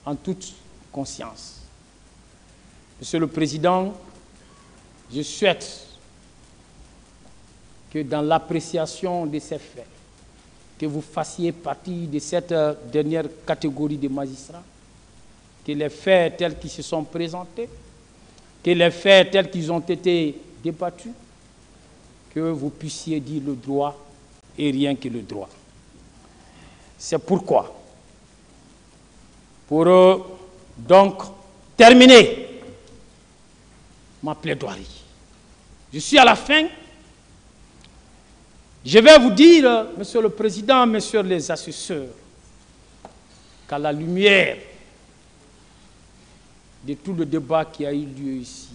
en toute conscience. Monsieur le Président, je souhaite que dans l'appréciation de ces faits, que vous fassiez partie de cette dernière catégorie de magistrats, que les faits tels qu'ils se sont présentés, que les faits tels qu'ils ont été débattus, que vous puissiez dire le droit et rien que le droit. C'est pourquoi, pour donc terminer ma plaidoirie, je suis à la fin. Je vais vous dire, Monsieur le Président, Messieurs les assesseurs, qu'à la lumière de tout le débat qui a eu lieu ici,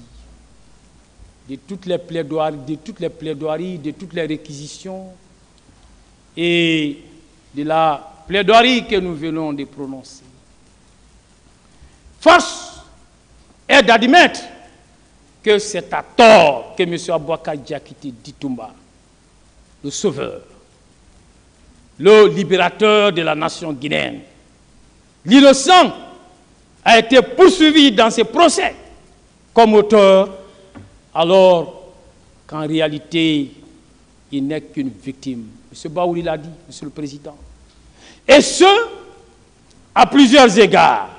de toutes les plaidoiries, de toutes les réquisitions et de la plaidoirie que nous venons de prononcer, force est d'admettre que c'est à tort que M. Aboubacar Diakité Ditumba, le sauveur, le libérateur de la nation guinéenne, l'innocent, a été poursuivi dans ce procès comme auteur, alors qu'en réalité, il n'est qu'une victime. M. Baouri l'a dit, Monsieur le Président. Et ce, à plusieurs égards.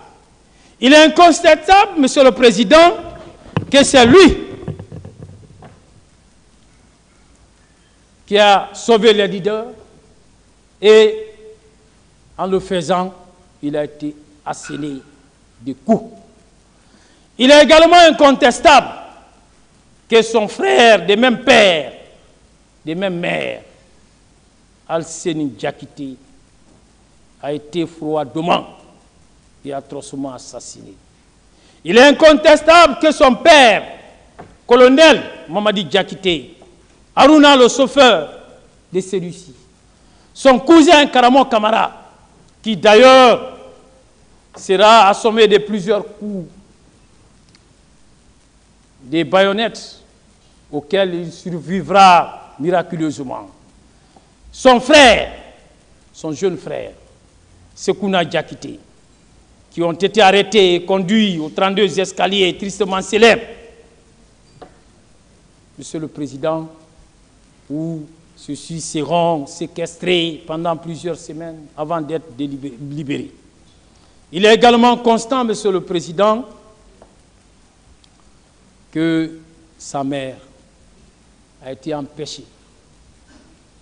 Il est incontestable, Monsieur le Président, que c'est lui qui a sauvé les leaders et en le faisant, il a été asséné de coups. Il est également incontestable que son frère, des mêmes pères, des mêmes mères, Alseni Diakité, a été froidement et atrocement assassiné. Il est incontestable que son père, colonel Mamadi Diakité, Haruna le chauffeur de celui-ci, son cousin Karamo Kamara, qui d'ailleurs sera assommé de plusieurs coups, des baïonnettes auxquelles il survivra miraculeusement. Son frère, son jeune frère, Sekouna Diakité, qui ont été arrêtés et conduits aux 32 escaliers tristement célèbres. Monsieur le Président, où ceux-ci seront séquestrés pendant plusieurs semaines avant d'être libérés. Il est également constant, Monsieur le Président, que sa mère a été empêchée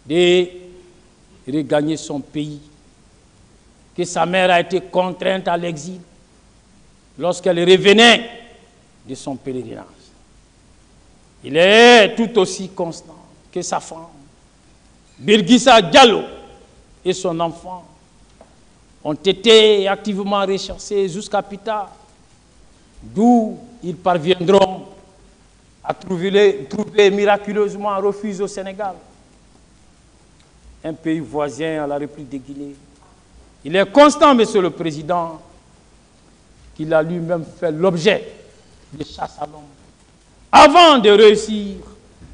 de regagner son pays, que sa mère a été contrainte à l'exil lorsqu'elle revenait de son pèlerinage. Il est tout aussi constant que sa femme, Birgissa Diallo, et son enfant ont été activement recherchés jusqu'à plus tard, d'où ils parviendront à trouver miraculeusement un refuge au Sénégal, un pays voisin à la République de Guinée. Il est constant, Monsieur le Président, qu'il a lui-même fait l'objet de chasse à l'homme avant de réussir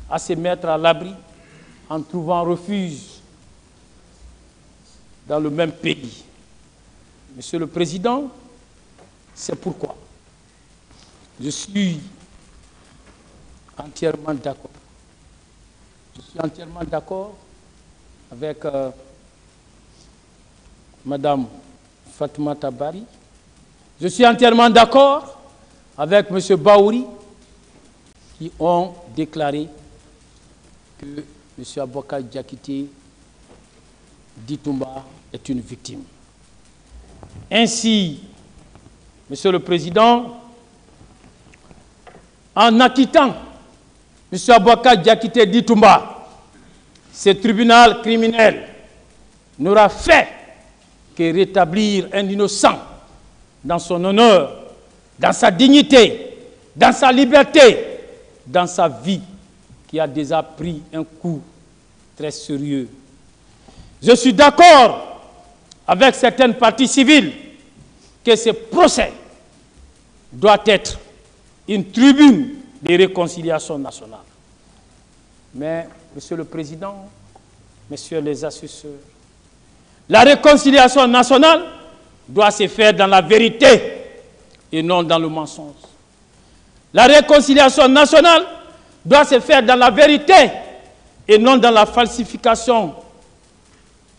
à se mettre à l'abri en trouvant refuge dans le même pays. Monsieur le Président, c'est pourquoi je suis entièrement d'accord. Je suis entièrement d'accord avec Madame Fatoumata Bari. Je suis entièrement d'accord avec M. Baouri qui ont déclaré que M. Aboubacar Diakité Ditumba est une victime. Ainsi, Monsieur le Président, en acquittant M. Aboubacar Diakité Ditumba, ce tribunal criminel n'aura fait que rétablir un innocent dans son honneur, dans sa dignité, dans sa liberté, dans sa vie, qui a déjà pris un coup très sérieux. Je suis d'accord avec certaines parties civiles que ce procès doit être une tribune de réconciliation nationale. Mais, Monsieur le Président, Messieurs les assesseurs, la réconciliation nationale doit se faire dans la vérité et non dans le mensonge. La réconciliation nationale doit se faire dans la vérité et non dans la falsification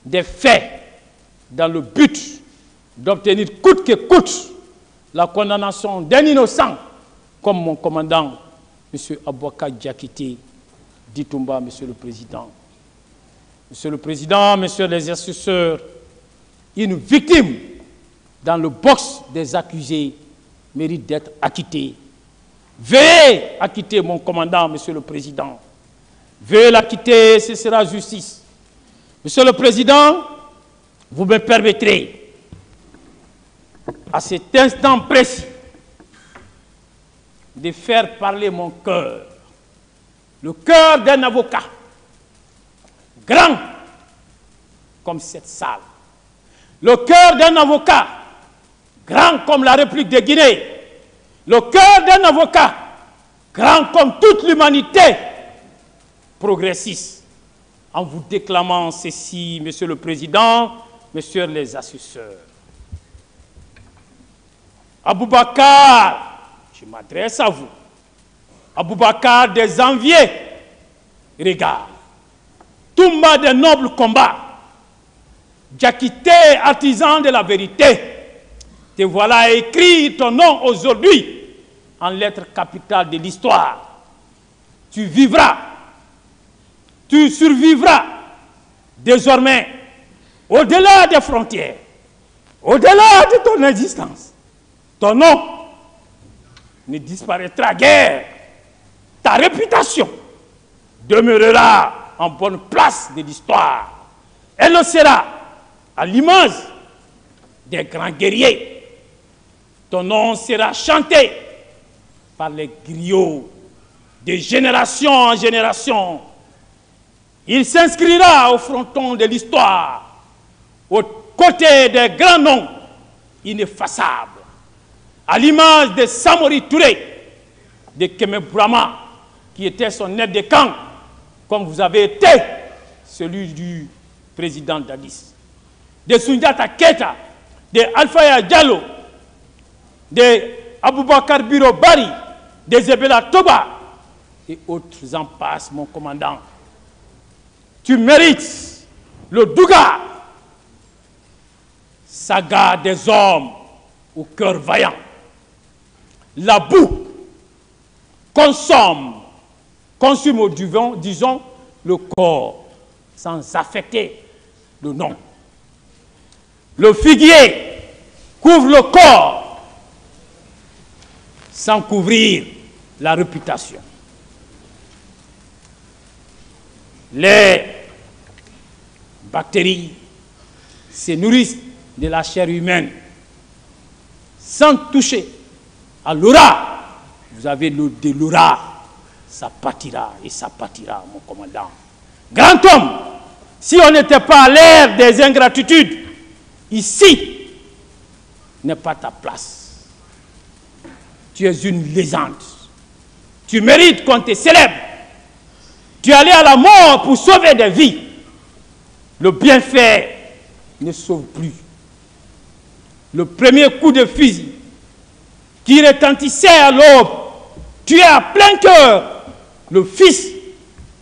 des faits, dans le but d'obtenir coûte que coûte la condamnation d'un innocent, comme mon commandant, M. Aboubacar Diakité Ditumba, Monsieur le Président. Monsieur le Président, Messieurs les assesseurs, une victime dans le box des accusés mérite d'être acquittée. Veuillez acquitter mon commandant, Monsieur le Président. Veuillez l'acquitter, ce sera justice. Monsieur le Président, vous me permettrez, à cet instant précis, de faire parler mon cœur, le cœur d'un avocat, grand comme cette salle, le cœur d'un avocat, grand comme la République de Guinée, le cœur d'un avocat, grand comme toute l'humanité progressiste, en vous déclamant ceci, Monsieur le Président, Messieurs les assesseurs. Aboubacar, je m'adresse à vous, Aboubacar des enviés, regarde, Toumba des nobles combats, Diakité, artisan de la vérité, te voilà écrit ton nom aujourd'hui en lettres capitales de l'histoire. Tu vivras, tu survivras désormais au-delà des frontières, au-delà de ton existence. Ton nom ne disparaîtra guère. Ta réputation demeurera en bonne place de l'histoire. Elle le sera à l'image des grands guerriers. Ton nom sera chanté par les griots de génération en génération. Il s'inscrira au fronton de l'histoire, aux côtés des grands noms ineffaçables, à l'image de Samori Touré, de Keme Brahma, qui était son aide de camp, comme vous avez été celui du président Dadis, de Sundiata Keita, de Alpha Diallo, de Aboubacar Biro Bari, de Zebela Toba, et autres en passent, mon commandant. Tu mérites le Douga, saga des hommes au cœur vaillant. La boue consume au divan, disons, le corps, sans affecter le nom. Le figuier couvre le corps, sans couvrir la réputation. Les bactéries se nourrissent de la chair humaine sans toucher à l'aura. Vous avez de l'aura, ça pâtira et ça pâtira, mon commandant. Grand homme, si on n'était pas à l'ère des ingratitudes, ici n'est pas ta place. Tu es une légende. Tu mérites qu'on te célèbre. Tu es allé à la mort pour sauver des vies. Le bienfait ne sauve plus. Le premier coup de fusil qui retentissait à l'aube, tu es à plein cœur le fils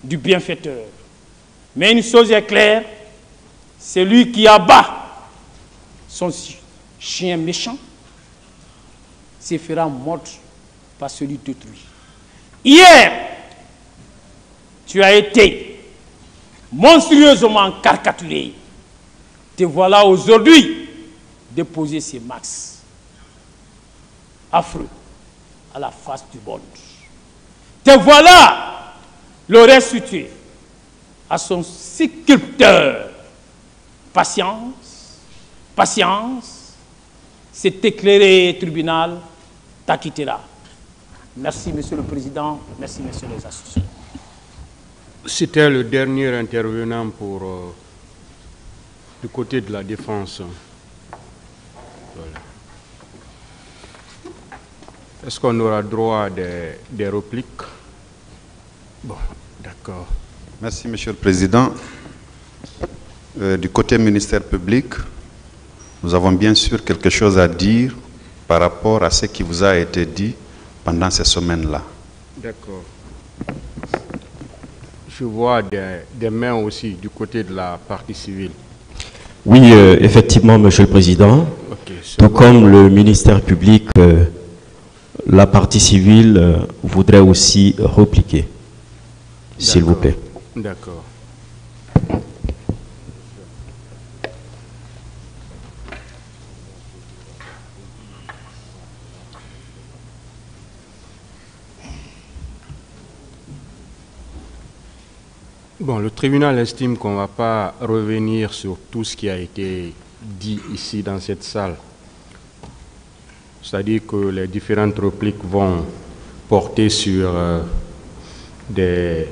du bienfaiteur. Mais une chose est claire, celui qui abat son chien méchant se fera mordre par celui d'autrui. Hier, tu as été monstrueusement caricaturé. Te voilà aujourd'hui déposer ces max affreux à la face du monde. Te voilà le restituer à son sculpteur. Patience, patience, cet éclairé tribunal t'acquittera. Merci, Monsieur le Président. Merci, Messieurs les assesseurs. C'était le dernier intervenant du côté de la défense. Voilà. Est-ce qu'on aura droit à des répliques? Bon, d'accord. Merci, Monsieur le Président. Du côté ministère public, nous avons bien sûr quelque chose à dire par rapport à ce qui vous a été dit pendant ces semaines-là. D'accord. Je vois des mains aussi du côté de la partie civile. Oui, effectivement, Monsieur le Président. Okay, tout comme le ministère public, la partie civile voudrait aussi répliquer, s'il vous plaît. D'accord. Bon, le tribunal estime qu'on ne va pas revenir sur tout ce qui a été dit ici dans cette salle. C'est-à-dire que les différentes répliques vont porter sur des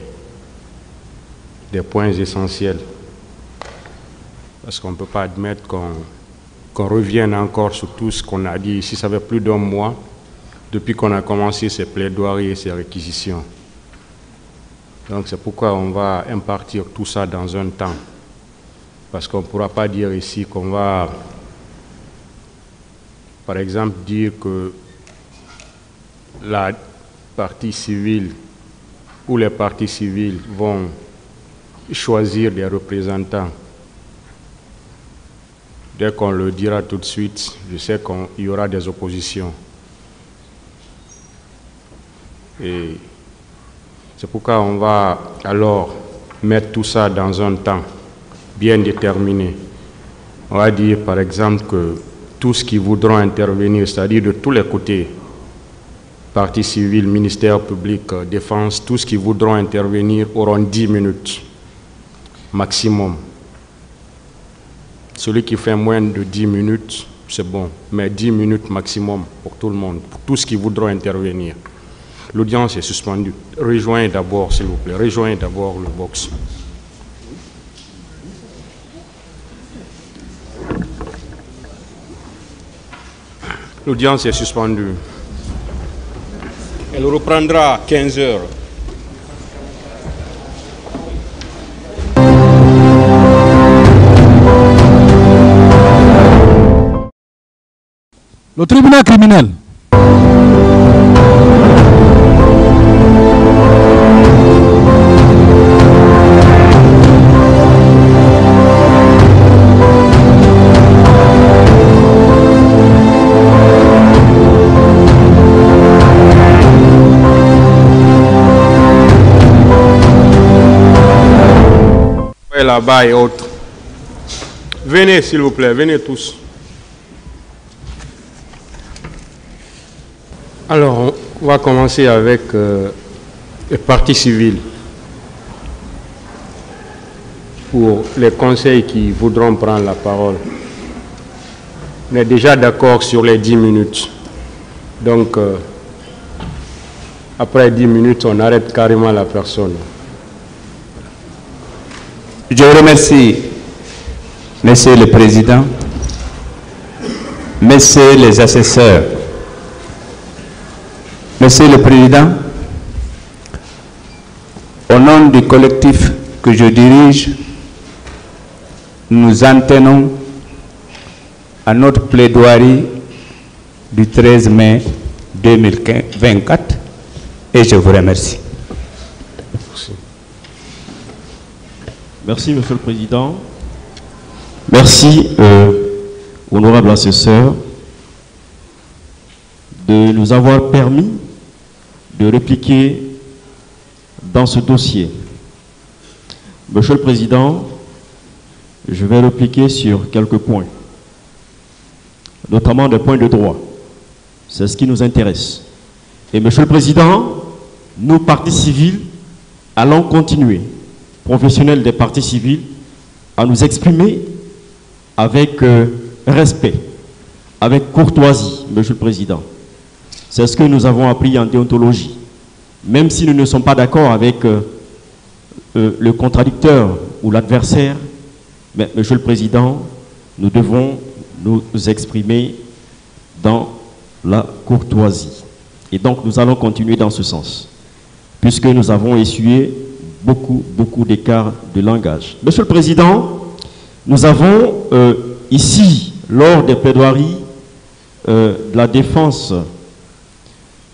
points essentiels. Parce qu'on ne peut pas admettre qu'on revienne encore sur tout ce qu'on a dit ici. Ça fait plus d'1 mois depuis qu'on a commencé ces plaidoiries et ces réquisitions. Donc c'est pourquoi on va impartir tout ça dans un temps. Parce qu'on ne pourra pas dire ici qu'on va, par exemple, dire que la partie civile ou les parties civiles vont choisir des représentants. Dès qu'on le dira tout de suite, je sais qu'il y aura des oppositions. Et c'est pourquoi on va alors mettre tout ça dans un temps bien déterminé. On va dire par exemple que tous qui voudront intervenir, c'est-à-dire de tous les côtés, partie civile, ministère public, défense, tous qui voudront intervenir auront 10 minutes maximum. Celui qui fait moins de 10 minutes, c'est bon, mais 10 minutes maximum pour tout le monde, pour tous qui voudront intervenir. L'audience est suspendue. Rejoignez d'abord, s'il vous plaît. Rejoignez d'abord le box. L'audience est suspendue. Elle reprendra à 15 heures. Le tribunal criminel. Là-bas et autres. Venez, s'il vous plaît, venez tous. Alors, on va commencer avec les parties civiles. Pour les conseils qui voudront prendre la parole. On est déjà d'accord sur les 10 minutes. Donc, après 10 minutes, on arrête carrément la personne. Je vous remercie, Monsieur le Président, Messieurs les assesseurs. Monsieur le Président, au nom du collectif que je dirige, nous en tenons à notre plaidoirie du 13 mai 2024 et je vous remercie. Merci, Monsieur le Président. Merci, honorable assesseur, de nous avoir permis de répliquer dans ce dossier. Monsieur le Président, je vais répliquer sur quelques points, notamment des points de droit. C'est ce qui nous intéresse. Et Monsieur le Président, nous, partis civils, allons continuer, professionnels des partis civils, à nous exprimer avec respect, avec courtoisie, Monsieur le Président. C'est ce que nous avons appris en déontologie. Même si nous ne sommes pas d'accord avec le contradicteur ou l'adversaire, mais Monsieur le Président, nous devons nous exprimer dans la courtoisie. Et donc nous allons continuer dans ce sens, puisque nous avons essuyé beaucoup d'écarts de langage. Monsieur le Président, nous avons ici lors des plaidoiries de la défense,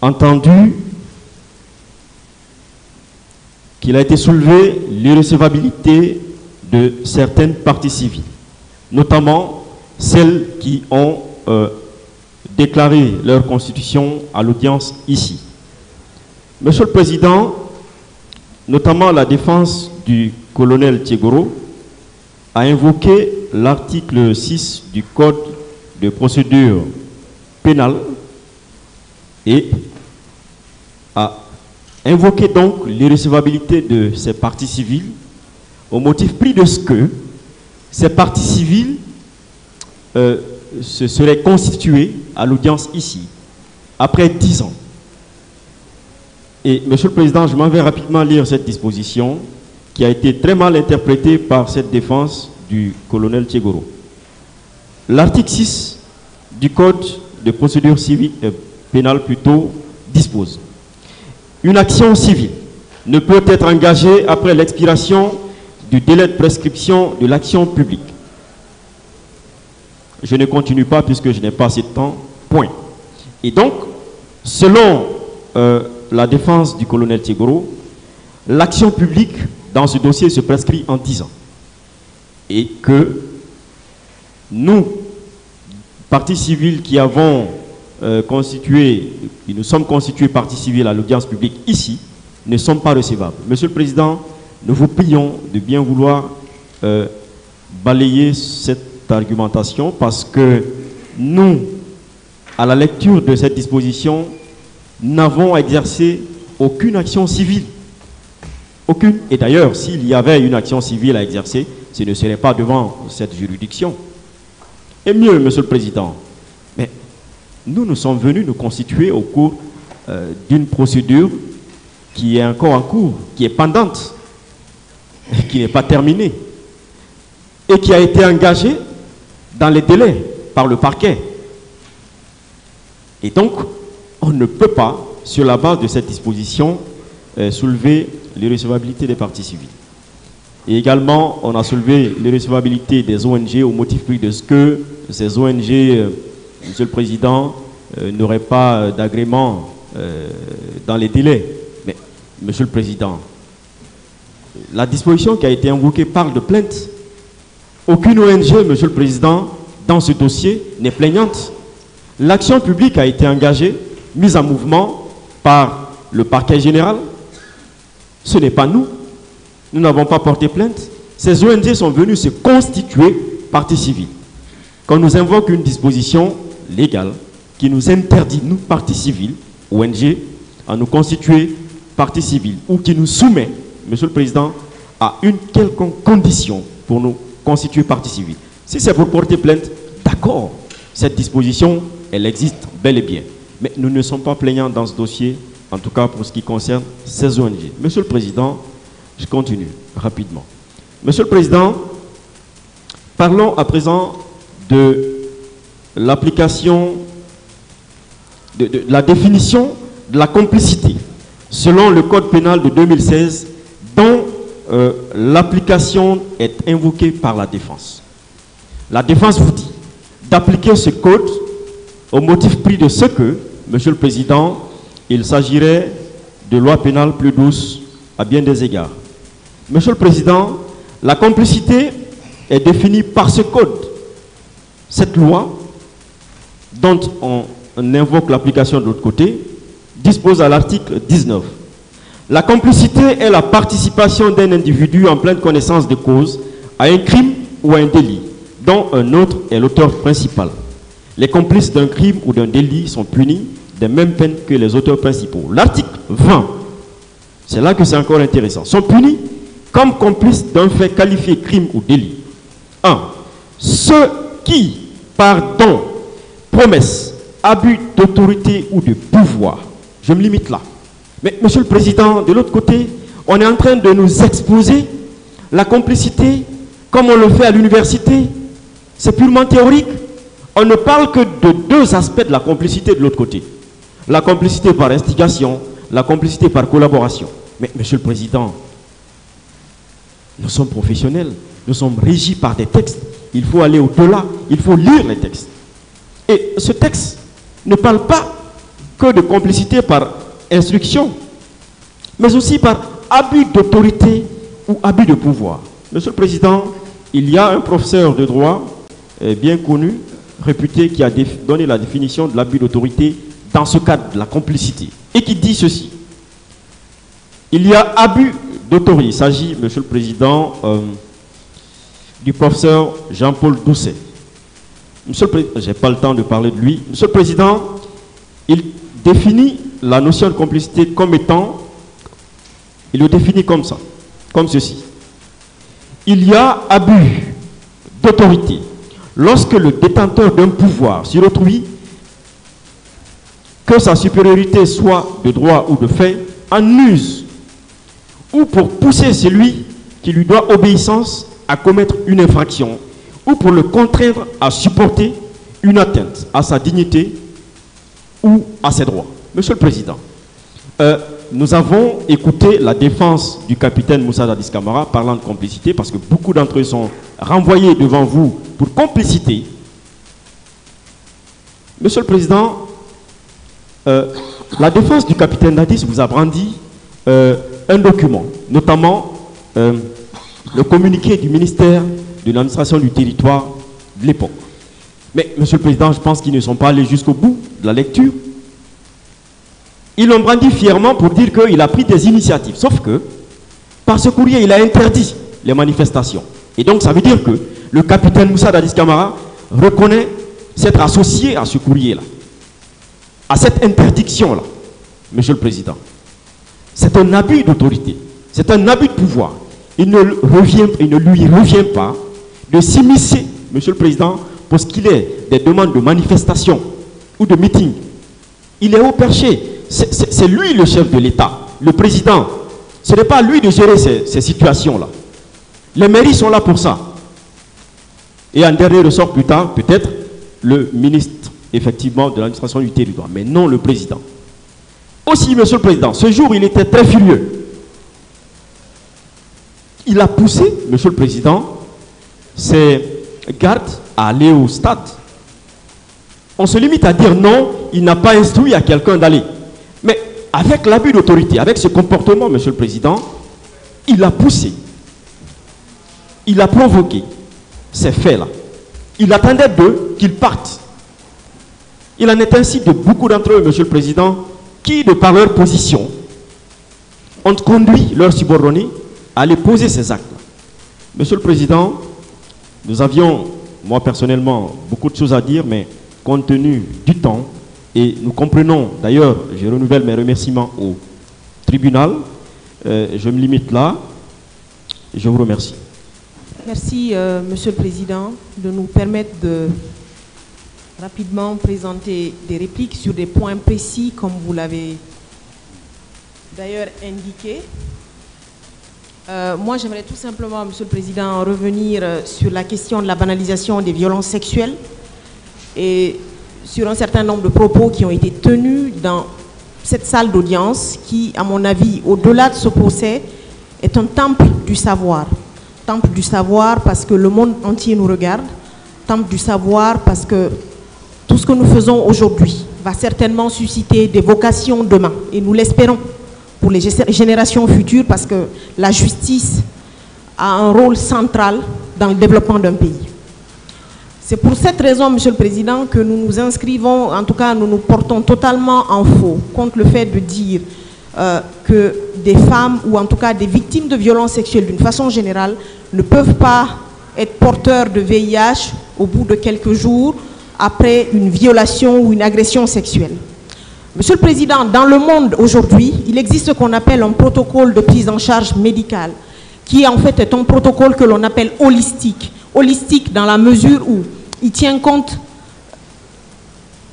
entendu qu'il a été soulevé l'irrecevabilité de certaines parties civiles, notamment celles qui ont déclaré leur constitution à l'audience ici. Monsieur le Président, notamment la défense du colonel Thiegoro a invoqué l'article 6 du Code de procédure pénale et a invoqué donc l'irrecevabilité de ces parties civiles au motif pris de ce que ces parties civiles se seraient constituées à l'audience ici après 10 ans. Et Monsieur le Président, je m'en vais rapidement lire cette disposition qui a été très mal interprétée par cette défense du colonel Thiegoro. L'article 6 du Code de procédure civile pénale plutôt dispose: une action civile ne peut être engagée après l'expiration du délai de prescription de l'action publique. Je ne continue pas puisque je n'ai pas assez de temps. Point. Et donc, selon la défense du colonel Thiegoro, l'action publique dans ce dossier se prescrit en 10 ans. Et que nous, parties civiles qui avons qui nous sommes constitués partie civile à l'audience publique ici, ne sommes pas recevables. Monsieur le Président, nous vous prions de bien vouloir balayer cette argumentation parce que nous, à la lecture de cette disposition, n'avons exercé aucune action civile. Aucune. Et d'ailleurs, s'il y avait une action civile à exercer, ce ne serait pas devant cette juridiction. Et mieux, Monsieur le Président, mais nous sommes venus nous constituer au cours d'une procédure qui est encore en cours, qui est pendante, qui n'est pas terminée, et qui a été engagée dans les délais par le parquet. Et donc, on ne peut pas, sur la base de cette disposition, soulever l'irrecevabilité des parties civiles. Et également, on a soulevé l'irrecevabilité des ONG au motif pris de ce que ces ONG, Monsieur le Président, n'auraient pas d'agrément dans les délais. Mais, Monsieur le Président, la disposition qui a été invoquée parle de plainte. Aucune ONG, Monsieur le Président, dans ce dossier n'est plaignante. L'action publique a été engagée, mise en mouvement par le parquet général. Ce n'est pas nous. Nous n'avons pas porté plainte. Ces ONG sont venues se constituer partie civile. Quand nous invoque une disposition légale qui nous interdit, nous, partie civile, ONG, à nous constituer partie civile, ou qui nous soumet, Monsieur le Président, à une quelconque condition pour nous constituer partie civile. Si c'est pour porter plainte, d'accord, cette disposition, elle existe bel et bien. Mais nous ne sommes pas plaignants dans ce dossier, en tout cas pour ce qui concerne ces ONG. Monsieur le Président, je continue rapidement. Monsieur le Président, parlons à présent de l'application, de la définition de la complicité selon le Code pénal de 2016 dont l'application est invoquée par la défense. La défense vous dit d'appliquer ce code au motif pris de ce que, Monsieur le Président, il s'agirait de loi pénale plus douce à bien des égards. Monsieur le Président, la complicité est définie par ce code. Cette loi, dont on invoque l'application de l'autre côté, dispose à l'article 19. La complicité est la participation d'un individu en pleine connaissance de cause à un crime ou à un délit, dont un autre est l'auteur principal. Les complices d'un crime ou d'un délit sont punis des mêmes peines que les auteurs principaux. L'article 20, c'est là que c'est encore intéressant, sont punis comme complices d'un fait qualifié crime ou délit. 1. Ceux qui, par don, promesse, abus d'autorité ou de pouvoir, je me limite là. Mais Monsieur le Président, de l'autre côté, on est en train de nous exposer la complicité comme on le fait à l'université. C'est purement théorique. On ne parle que de deux aspects de la complicité de l'autre côté. La complicité par instigation, la complicité par collaboration. Mais Monsieur le Président, nous sommes professionnels, nous sommes régis par des textes. il faut aller au-delà, il faut lire les textes. Et ce texte ne parle pas que de complicité par instruction, mais aussi par abus d'autorité ou abus de pouvoir. Monsieur le Président, il y a un professeur de droit bien connu, réputé, qui a donné la définition de l'abus d'autorité dans ce cadre de la complicité, et qui dit ceci. Il y a abus d'autorité. Il s'agit, Monsieur le Président, du professeur Jean-Paul Doucet. Monsieur le Président, je n'ai pas le temps de parler de lui. Monsieur le Président, il définit la notion de complicité comme étant, il le définit comme ça, comme ceci. Il y a abus d'autorité lorsque le détenteur d'un pouvoir sur autrui, que sa supériorité soit de droit ou de fait, en use, ou pour pousser celui qui lui doit obéissance à commettre une infraction, ou pour le contraindre à supporter une atteinte à sa dignité ou à ses droits. Monsieur le Président, nous avons écouté la défense du capitaine Moussa Dadis Camara parlant de complicité, parce que beaucoup d'entre eux sont renvoyés devant vous pour complicité. Monsieur le Président, la défense du capitaine Dadis vous a brandi un document, notamment le communiqué du ministère de l'administration du territoire de l'époque. Mais, Monsieur le Président, je pense qu'ils ne sont pas allés jusqu'au bout de la lecture. Ils l'ont brandi fièrement pour dire qu'il a pris des initiatives. Sauf que, par ce courrier, il a interdit les manifestations. Et donc, ça veut dire que le capitaine Moussa Dadis Camara reconnaît s'être associé à ce courrier-là, à cette interdiction-là, Monsieur le Président. C'est un abus d'autorité, c'est un abus de pouvoir. Il ne lui revient pas de s'immiscer, Monsieur le Président, pour ce qu'il est des demandes de manifestation ou de meeting. Il est haut perché. C'est lui le chef de l'État, le président. Ce n'est pas à lui de gérer ces situations-là. Les mairies sont là pour ça. Et en dernier ressort plus tard, peut-être le ministre, effectivement, de l'administration du territoire, mais non le président. Aussi, Monsieur le Président, ce jour, il était très furieux. Il a poussé, Monsieur le Président, ses gardes à aller au stade. On se limite à dire non, il n'a pas instruit à quelqu'un d'aller. Mais avec l'abus d'autorité, avec ce comportement, Monsieur le Président, il a poussé. Il a provoqué ces faits-là. Il attendait d'eux qu'ils partent. Il en est ainsi de beaucoup d'entre eux, Monsieur le Président, qui, de par leur position, ont conduit leurs subordonnés à aller poser ces actes. Monsieur le Président, nous avions, moi personnellement, beaucoup de choses à dire, mais compte tenu du temps, et nous comprenons, d'ailleurs, je renouvelle mes remerciements au tribunal, je me limite là, et je vous remercie. Merci, Monsieur le Président, de nous permettre de rapidement présenter des répliques sur des points précis, comme vous l'avez d'ailleurs indiqué. Moi, j'aimerais tout simplement, Monsieur le Président, revenir sur la question de la banalisation des violences sexuelles et sur un certain nombre de propos qui ont été tenus dans cette salle d'audience qui, à mon avis, au-delà de ce procès, est un temple du savoir. Temple du savoir parce que le monde entier nous regarde. Temple du savoir parce que tout ce que nous faisons aujourd'hui va certainement susciter des vocations demain. Et nous l'espérons pour les générations futures parce que la justice a un rôle central dans le développement d'un pays. C'est pour cette raison, Monsieur le Président, que nous nous inscrivons, en tout cas nous nous portons totalement en faux contre le fait de dire que des femmes ou en tout cas des victimes de violences sexuelles d'une façon générale ne peuvent pas être porteurs de VIH au bout de quelques jours après une violation ou une agression sexuelle. Monsieur le Président, dans le monde aujourd'hui, il existe ce qu'on appelle un protocole de prise en charge médicale qui en fait est un protocole que l'on appelle holistique. Holistique dans la mesure où il tient compte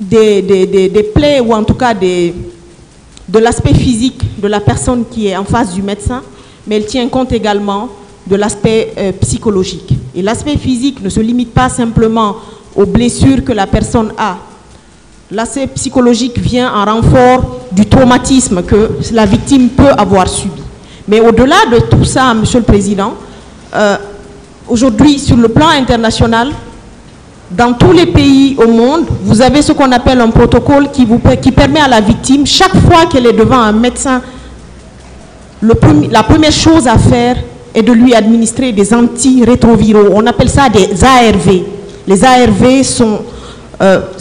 des plaies ou en tout cas de l'aspect physique de la personne qui est en face du médecin, mais il tient compte également de l'aspect psychologique. Et l'aspect physique ne se limite pas simplement aux blessures que la personne a. L'aspect psychologique vient en renfort du traumatisme que la victime peut avoir subi. Mais au-delà de tout ça, Monsieur le Président, Aujourd'hui, sur le plan international, dans tous les pays au monde, vous avez ce qu'on appelle un protocole qui permet à la victime, chaque fois qu'elle est devant un médecin, la première chose à faire est de lui administrer des antirétroviraux. On appelle ça des ARV. Les ARV sont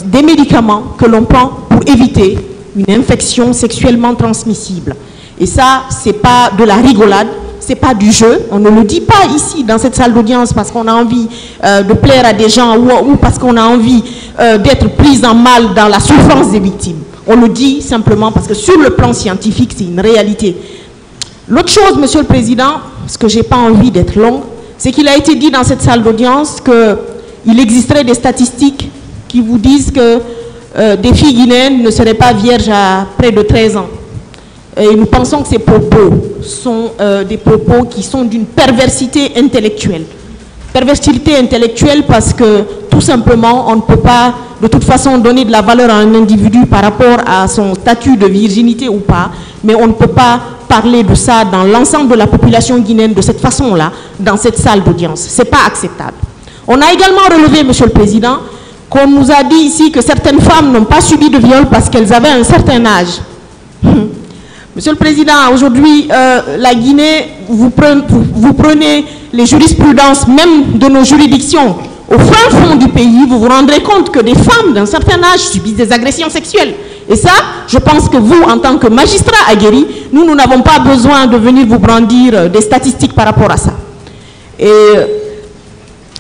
des médicaments que l'on prend pour éviter une infection sexuellement transmissible. Et ça, c'est pas de la rigolade, c'est pas du jeu. On ne le dit pas ici, dans cette salle d'audience, parce qu'on a envie de plaire à des gens ou parce qu'on a envie d'être pris en mal dans la souffrance des victimes. On le dit simplement parce que sur le plan scientifique, c'est une réalité. L'autre chose, Monsieur le Président, parce que je n'ai pas envie d'être longue, c'est qu'il a été dit dans cette salle d'audience qu'il existerait des statistiques qui vous disent que des filles guinéennes ne seraient pas vierges à près de 13 ans. Et nous pensons que ces propos sont des propos qui sont d'une perversité intellectuelle. Perversité intellectuelle parce que, tout simplement, on ne peut pas, de toute façon, donner de la valeur à un individu par rapport à son statut de virginité ou pas, mais on ne peut pas parler de ça dans l'ensemble de la population guinéenne de cette façon-là, dans cette salle d'audience. Ce n'est pas acceptable. On a également relevé, Monsieur le Président, qu'on nous a dit ici que certaines femmes n'ont pas subi de viol parce qu'elles avaient un certain âge. Monsieur le Président, aujourd'hui, la Guinée, vous prenez les jurisprudences même de nos juridictions au fin fond du pays, vous vous rendrez compte que des femmes d'un certain âge subissent des agressions sexuelles. Et ça, je pense que vous, en tant que magistrat aguerri, nous n'avons pas besoin de venir vous brandir des statistiques par rapport à ça. Et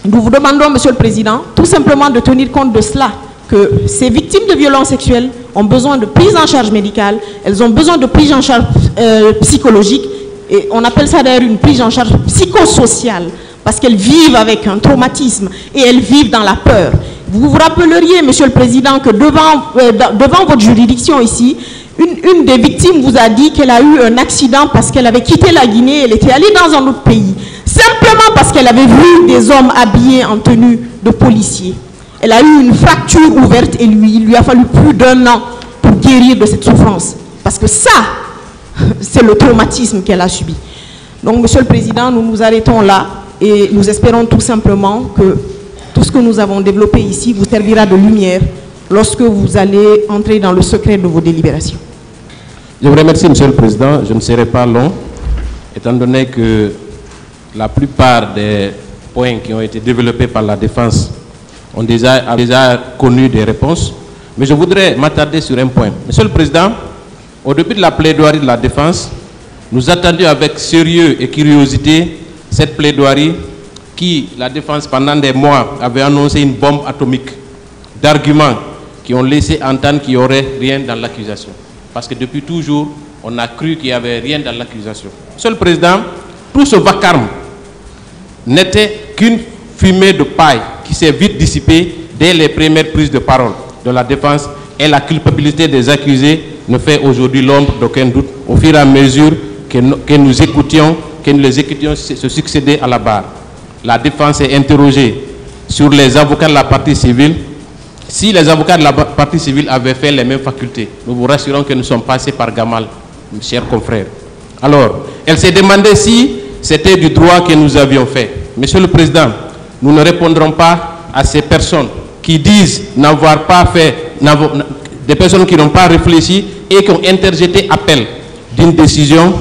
nous vous demandons, Monsieur le Président, tout simplement de tenir compte de cela, que ces victimes de violences sexuelles ont besoin de prise en charge médicale, elles ont besoin de prise en charge psychologique, et on appelle ça d'ailleurs une prise en charge psychosociale, parce qu'elles vivent avec un traumatisme et elles vivent dans la peur. Vous vous rappelleriez, Monsieur le Président, que devant votre juridiction ici, une des victimes vous a dit qu'elle a eu un accident parce qu'elle avait quitté la Guinée, elle était allée dans un autre pays, simplement parce qu'elle avait vu des hommes habillés en tenue de policiers. Elle a eu une fracture ouverte et il lui a fallu plus d'1 an pour guérir de cette souffrance. Parce que ça, c'est le traumatisme qu'elle a subi. Donc, Monsieur le Président, nous nous arrêtons là et nous espérons tout simplement que tout ce que nous avons développé ici vous servira de lumière lorsque vous allez entrer dans le secret de vos délibérations. Je vous remercie, Monsieur le Président. Je ne serai pas long, étant donné que la plupart des points qui ont été développés par la défense ont déjà connu des réponses. Mais je voudrais m'attarder sur un point. Monsieur le Président, au début de la plaidoirie de la défense, nous attendions avec sérieux et curiosité cette plaidoirie qui, la défense, pendant des mois, avait annoncé une bombe atomique d'arguments qui ont laissé entendre qu'il n'y aurait rien dans l'accusation. Parce que depuis toujours, on a cru qu'il n'y avait rien dans l'accusation. Monsieur le Président, tout ce vacarme n'était qu'une fumée de paille qui s'est vite dissipée dès les premières prises de parole de la défense, et la culpabilité des accusés ne fait aujourd'hui l'ombre d'aucun doute au fur et à mesure que nous les écoutions se succéder à la barre. La défense est interrogée sur les avocats de la partie civile. Si les avocats de la partie civile avaient fait les mêmes facultés, nous vous rassurons que nous sommes passés par Gamal, chers confrères. Alors, elle s'est demandé si c'était du droit que nous avions fait. Monsieur le Président, nous ne répondrons pas à ces personnes qui disent n'avoir pas fait, des personnes qui n'ont pas réfléchi et qui ont interjeté appel d'une décision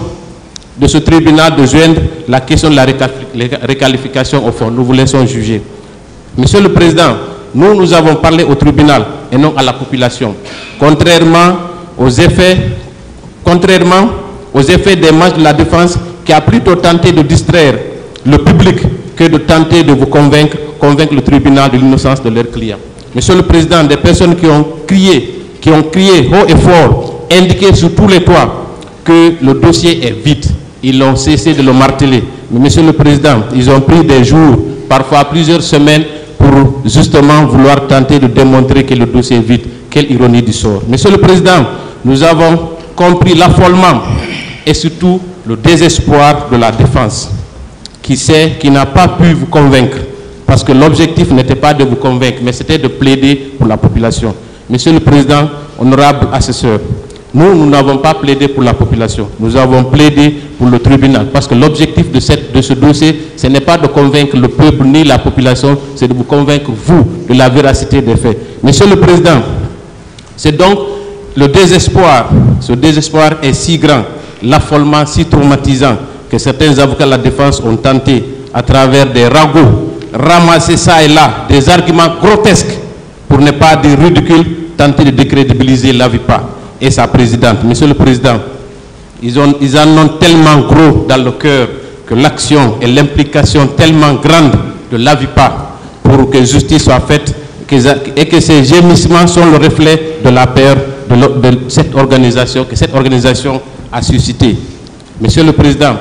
de ce tribunal de joindre la question de la réqualification au fond. Nous vous laissons juger. Monsieur le Président, nous avons parlé au tribunal et non à la population. Contrairement aux effets des marches de la défense qui a plutôt tenté de distraire le public que de tenter de vous convaincre le tribunal de l'innocence de leurs clients. Monsieur le Président, des personnes qui ont crié haut et fort, indiqué sur tous les toits que le dossier est vide. Ils ont cessé de le marteler. Mais Monsieur le Président, ils ont pris des jours, parfois plusieurs semaines, pour justement vouloir tenter de démontrer que le dossier est vide. Quelle ironie du sort. Monsieur le Président, nous avons compris l'affolement et surtout le désespoir de la défense qui n'a pas pu vous convaincre, parce que l'objectif n'était pas de vous convaincre, mais c'était de plaider pour la population. Monsieur le Président, honorable assesseur, Nous n'avons pas plaidé pour la population, nous avons plaidé pour le tribunal, parce que l'objectif de ce dossier, ce n'est pas de convaincre le peuple ni la population, c'est de vous convaincre, vous, de la véracité des faits. Monsieur le Président, c'est donc le désespoir, ce désespoir est si grand, l'affolement si traumatisant, que certains avocats de la défense ont tenté, à travers des ragots, ramasser ça et là, des arguments grotesques, pour ne pas dire ridicules, tenter de décrédibiliser l'AVIPA et sa présidente. Monsieur le Président, ils en ont tellement gros dans le cœur que l'action et l'implication tellement grande de l'AVIPA pour que justice soit faite et que ces gémissements sont le reflet de la peur de cette organisation, que cette organisation a suscité. Monsieur le Président,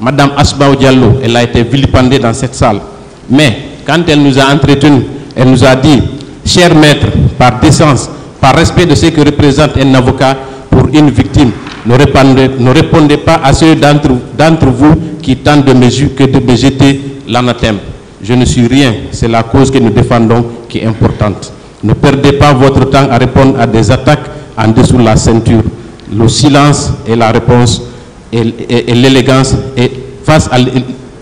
Madame Asma Diallo, elle a été vilipendée dans cette salle. Mais quand elle nous a entretenus, elle nous a dit, cher maître, par décence, par respect de ce que représente un avocat pour une victime, ne répondez pas à ceux d'entre vous qui tentent de me jeter l'anathème. Je ne suis rien, c'est la cause que nous défendons qui est importante. Ne perdez pas votre temps à répondre à des attaques en dessous de la ceinture. Le silence est la réponse et l'élégance et face à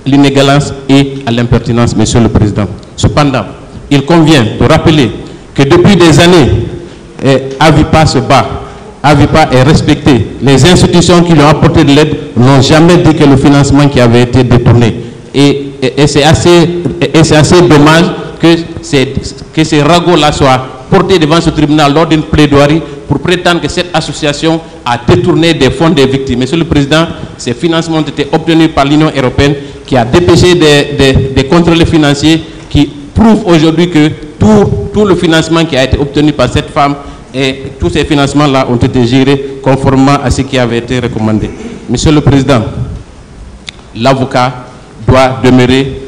l'inégalance et à l'impertinence, Monsieur le Président. Cependant, il convient de rappeler que depuis des années, AVIPA se bat, AVIPA est respecté. Les institutions qui lui ont apporté de l'aide n'ont jamais dit que le financement qui avait été détourné. Et c'est assez dommage que ces ragots-là soient portés devant ce tribunal lors d'une plaidoirie pour prétendre que cette association a détourné des fonds des victimes. Monsieur le Président, ces financements ont été obtenus par l'Union européenne qui a dépêché des contrôles financiers qui prouvent aujourd'hui que tout le financement qui a été obtenu par cette femme et tous ces financements-là ont été gérés conformément à ce qui avait été recommandé. Monsieur le Président, l'avocat doit demeurer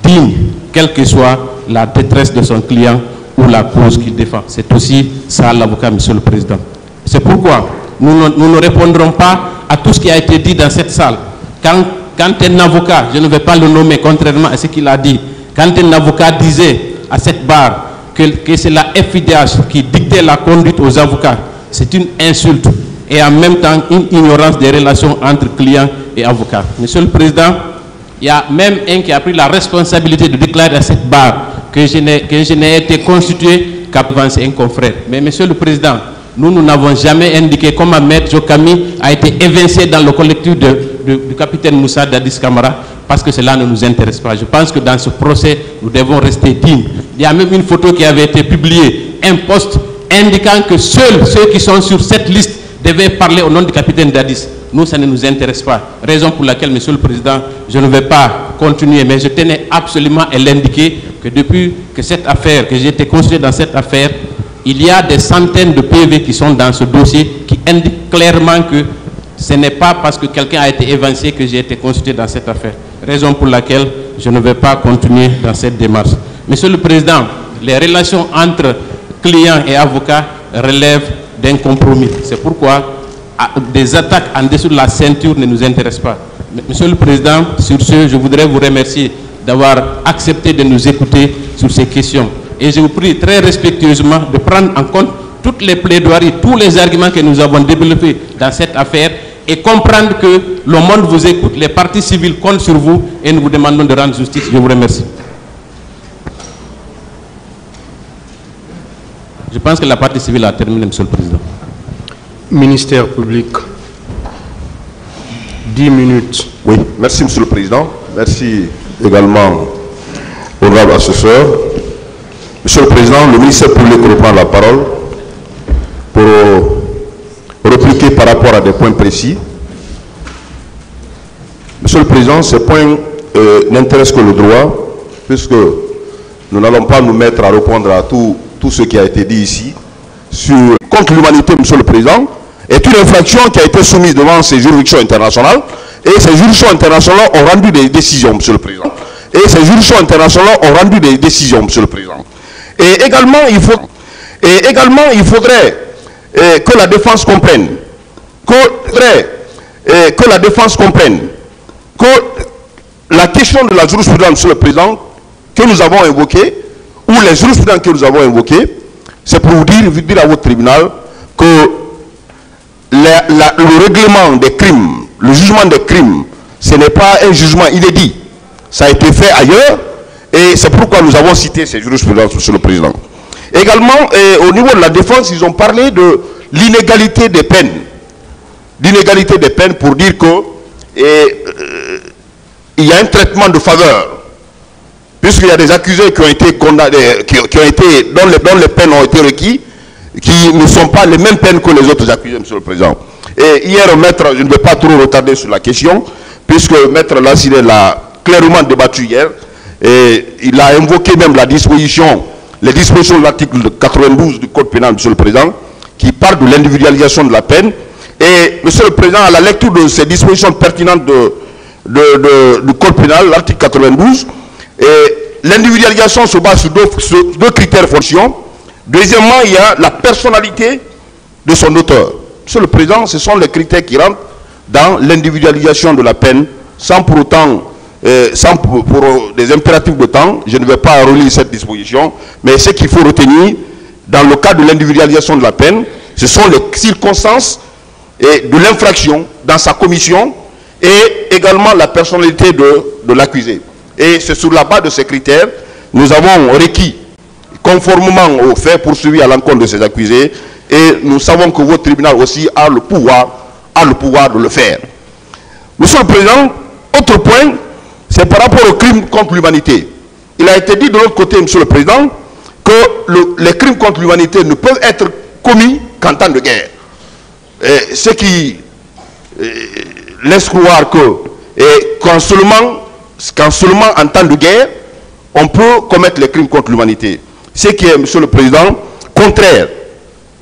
digne, quelle que soit la détresse de son client ou la cause qu'il défend. C'est aussi ça l'avocat, Monsieur le Président. C'est pourquoi nous ne répondrons pas à tout ce qui a été dit dans cette salle. Quand un avocat, je ne vais pas le nommer contrairement à ce qu'il a dit, quand un avocat disait à cette barre que c'est la FIDH qui dictait la conduite aux avocats, c'est une insulte et en même temps une ignorance des relations entre clients et avocats. Monsieur le Président, il y a même un qui a pris la responsabilité de déclarer à cette barre que je n'ai été constitué qu'avant un confrère. Mais Monsieur le Président, nous n'avons jamais indiqué comment Maître Jokami a été évincé dans le collectif du capitaine Moussa Dadis Camara, parce que cela ne nous intéresse pas. Je pense que dans ce procès, nous devons rester dignes. Il y a même une photo qui avait été publiée, un post indiquant que seuls ceux qui sont sur cette liste devaient parler au nom du capitaine Dadis. Nous, ça ne nous intéresse pas. Raison pour laquelle, Monsieur le Président, je ne vais pas continuer, mais je tenais absolument à l'indiquer que depuis que cette affaire, que j'ai été constitué dans cette affaire, il y a des centaines de PV qui sont dans ce dossier qui indiquent clairement que ce n'est pas parce que quelqu'un a été évincé que j'ai été constitué dans cette affaire. Raison pour laquelle je ne vais pas continuer dans cette démarche. Monsieur le Président, les relations entre clients et avocats relèvent d'un compromis. C'est pourquoi des attaques en dessous de la ceinture ne nous intéressent pas. Monsieur le Président, sur ce, je voudrais vous remercier d'avoir accepté de nous écouter sur ces questions. Et je vous prie très respectueusement de prendre en compte toutes les plaidoiries, tous les arguments que nous avons développés dans cette affaire et comprendre que le monde vous écoute, les partis civils comptent sur vous et nous vous demandons de rendre justice. Je vous remercie. Je pense que la partie civile a terminé, Monsieur le Président. Ministère public, 10 minutes. Oui, merci Monsieur le Président. Merci également, honorable assesseur. Monsieur le Président, le ministère public reprend la parole pour répliquer par rapport à des points précis. Monsieur le Président, ces points n'intéressent que le droit, puisque nous n'allons pas nous mettre à répondre à tout ce qui a été dit ici. Contre l'humanité, Monsieur le Président, est une infraction qui a été soumise devant ces juridictions internationales, et ces juridictions internationales ont rendu des décisions, Monsieur le Président. Et ces juridictions internationales ont rendu des décisions, Monsieur le Président. Et également, il faudrait que la défense comprenne, que la défense comprenne que la question de la jurisprudence, Monsieur le Président, que nous avons évoquée, ou les jurisprudences que nous avons évoquées, c'est pour vous dire à votre tribunal que le règlement des crimes, le jugement des crimes, ce n'est pas un jugement inédit. Ça a été fait ailleurs et c'est pourquoi nous avons cité ces jurisprudences, Monsieur le Président. Également, au niveau de la défense, ils ont parlé de l'inégalité des peines. L'inégalité des peines pour dire que il y a un traitement de faveur. Puisqu'il y a des accusés qui ont été condamnés, dont les peines ont été requises, qui ne sont pas les mêmes peines que les autres accusés, Monsieur le Président. Et hier, Maître, je ne vais pas trop retarder sur la question, puisque Maître Lassine l'a clairement débattu hier, et il a invoqué même les dispositions de l'article 92 du Code pénal, Monsieur le Président, qui parle de l'individualisation de la peine. Et, Monsieur le Président, à la lecture de ces dispositions pertinentes du Code pénal, l'article 92, l'individualisation se base sur deux critères fonction. Deuxièmement, il y a la personnalité de son auteur. Monsieur le Président, ce sont les critères qui rentrent dans l'individualisation de la peine, sans pour autant, pour des impératifs de temps, je ne vais pas relire cette disposition, mais ce qu'il faut retenir, dans le cas de l'individualisation de la peine, ce sont les circonstances de l'infraction dans sa commission et également la personnalité de l'accusé. Et c'est sur la base de ces critères, nous avons requis, conformément aux faits poursuivis à l'encontre de ces accusés, et nous savons que votre tribunal aussi a le pouvoir de le faire. Monsieur le Président, autre point, c'est par rapport aux crimes contre l'humanité. Il a été dit de l'autre côté, Monsieur le Président, que les crimes contre l'humanité ne peuvent être commis qu'en temps de guerre. Ce qui laisse croire qu'en seulement en temps de guerre, on peut commettre les crimes contre l'humanité. Ce qui est, Monsieur le Président, contraire,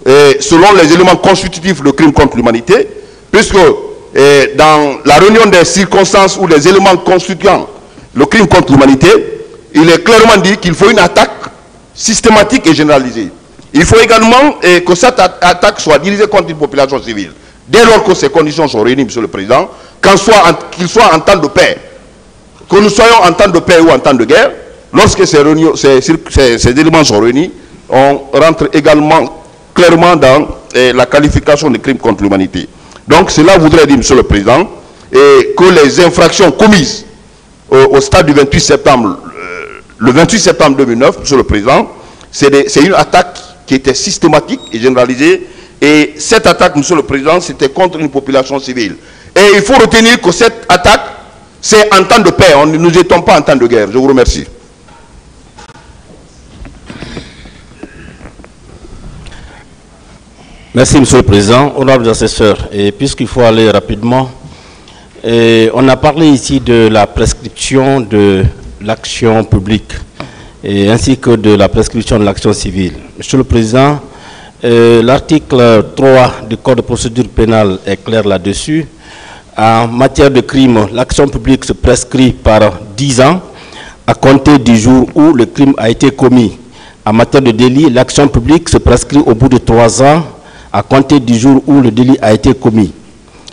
selon les éléments constitutifs de crimes contre l'humanité, puisque dans la réunion des circonstances ou des éléments constituant le crime contre l'humanité, il est clairement dit qu'il faut une attaque systématique et généralisée. Il faut également que cette attaque soit dirigée contre une population civile. Dès lors que ces conditions sont réunies, Monsieur le Président, qu'il soit en temps de paix, que nous soyons en temps de paix ou en temps de guerre, lorsque ces éléments sont réunis, on rentre également clairement dans la qualification de crimes contre l'humanité. Donc cela voudrait dire, Monsieur le Président, que les infractions commises au stade du 28 septembre, le 28 septembre 2009, Monsieur le Président, c'est une attaque qui était systématique et généralisée. Et cette attaque, Monsieur le Président, c'était contre une population civile. Et il faut retenir que cette attaque, c'est en temps de paix. Nous n'étions pas en temps de guerre. Je vous remercie. Merci, Monsieur le Président. Honorables assesseurs, et puisqu'il faut aller rapidement, on a parlé ici de la prescription de l'action publique ainsi que de la prescription de l'action civile. Monsieur le Président, l'article 3 du Code de procédure pénale est clair là-dessus. En matière de crime, l'action publique se prescrit par 10 ans à compter du jour où le crime a été commis. En matière de délit, l'action publique se prescrit au bout de 3 ans à compter du jour où le délit a été commis.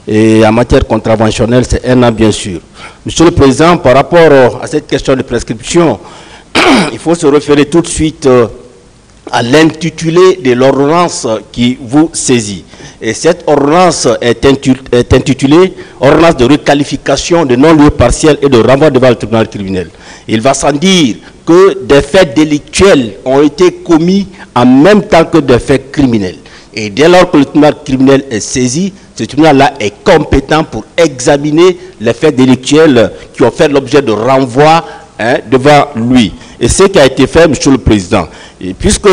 Et en matière contraventionnelle, c'est 1 an, bien sûr. Monsieur le Président, par rapport à cette question de prescription, il faut se référer tout de suite à l'intitulé de l'ordonnance qui vous saisit. Et cette ordonnance est intitulée « Ordonnance de requalification de non-lieu partiel et de renvoi devant le tribunal criminel ». Il va sans dire que des faits délictuels ont été commis en même temps que des faits criminels. Et dès lors que le tribunal criminel est saisi, ce tribunal-là est compétent pour examiner les faits délictuels qui ont fait l'objet de renvoi devant lui. Et ce qui a été fait, Monsieur le Président, et puisque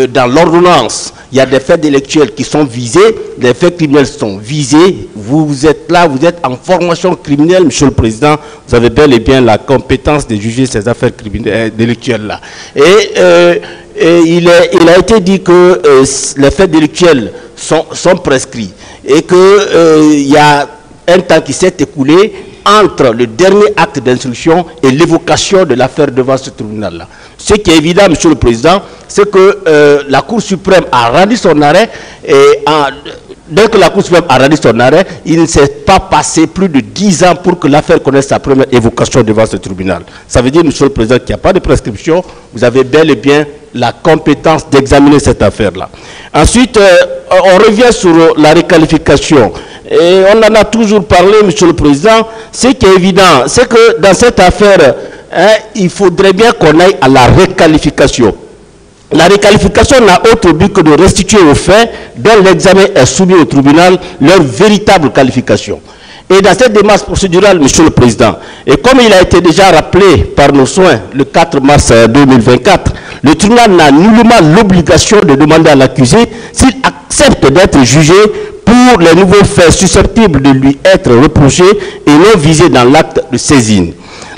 dans l'ordonnance, il y a des faits délictuels qui sont visés, les faits criminels sont visés, vous êtes là, vous êtes en formation criminelle, Monsieur le Président, vous avez bel et bien la compétence de juger ces affaires criminelles, délictuelles-là. Et il a été dit que les faits délictuels sont prescrits et qu'il y a un temps qui s'est écoulé entre le dernier acte d'instruction et l'évocation de l'affaire devant ce tribunal-là. Ce qui est évident, Monsieur le Président, c'est que la Cour suprême a rendu son arrêt et dès que la Cour suprême a rendu son arrêt, il ne s'est pas passé plus de 10 ans pour que l'affaire connaisse sa première évocation devant ce tribunal. Ça veut dire, Monsieur le Président, qu'il n'y a pas de prescription. Vous avez bel et bien la compétence d'examiner cette affaire-là. Ensuite, on revient sur la requalification. Et on en a toujours parlé, Monsieur le Président. Ce qui est évident, c'est que dans cette affaire, il faudrait bien qu'on aille à la requalification. La requalification n'a autre but que de restituer aux faits dont l'examen est soumis au tribunal leur véritable qualification. Et dans cette démarche procédurale, Monsieur le Président, et comme il a été déjà rappelé par nos soins le 4 mars 2024, le tribunal n'a nullement l'obligation de demander à l'accusé s'il accepte d'être jugé pour les nouveaux faits susceptibles de lui être reprochés et non visés dans l'acte de saisine.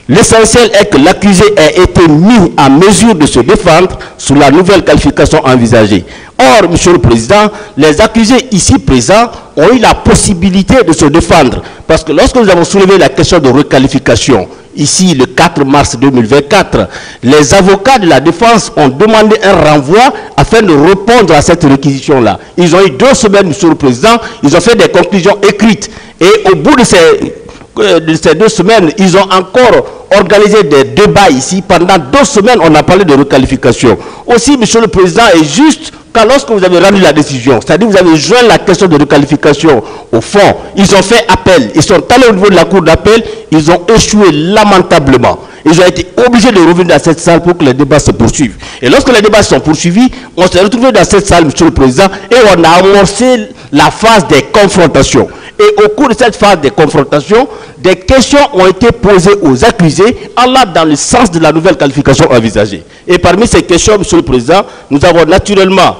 L'essentiel est que l'accusé ait été mis à mesure de se défendre sous la nouvelle qualification envisagée. Or, Monsieur le Président, les accusés ici présents ont eu la possibilité de se défendre. Parce que lorsque nous avons soulevé la question de requalification, ici le 4 mars 2024, les avocats de la défense ont demandé un renvoi afin de répondre à cette réquisition-là. Ils ont eu 2 semaines, Monsieur le Président, ils ont fait des conclusions écrites. Et au bout de ces 2 semaines, ils ont encore organisé des débats ici. Pendant 2 semaines, on a parlé de requalification. Aussi, Monsieur le Président, est juste quand lorsque vous avez rendu la décision, c'est-à-dire vous avez joint la question de requalification au fond, ils ont fait appel, ils sont allés au niveau de la cour d'appel, ils ont échoué lamentablement. Ils ont été obligés de revenir dans cette salle pour que les débats se poursuivent. Et lorsque les débats sont poursuivis, on s'est retrouvé dans cette salle, Monsieur le Président, et on a amorcé la phase des confrontations. Et au cours de cette phase des confrontations, des questions ont été posées aux accusés, allant dans le sens de la nouvelle qualification envisagée. Et parmi ces questions, Monsieur le Président, nous avons naturellement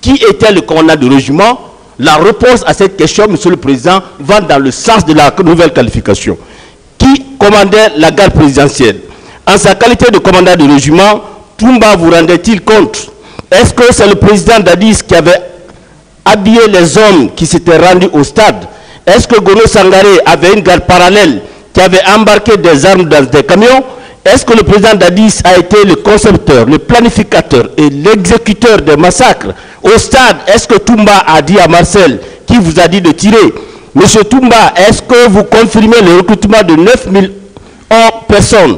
qui était le commandant du régiment. La réponse à cette question, Monsieur le Président, va dans le sens de la nouvelle qualification. Qui commandait la garde présidentielle? En sa qualité de commandant du régiment, Toumba vous rendait-il compte? Est-ce que c'est le président Dadis qui avait habillé les hommes qui s'étaient rendus au stade? Est-ce que Gono Sangaré avait une garde parallèle qui avait embarqué des armes dans des camions? Est-ce que le président Dadis a été le concepteur, le planificateur et l'exécuteur des massacres? Au stade, est-ce que Toumba a dit à Marcel, qui vous a dit de tirer? Monsieur Toumba, est-ce que vous confirmez le recrutement de 9000 personnes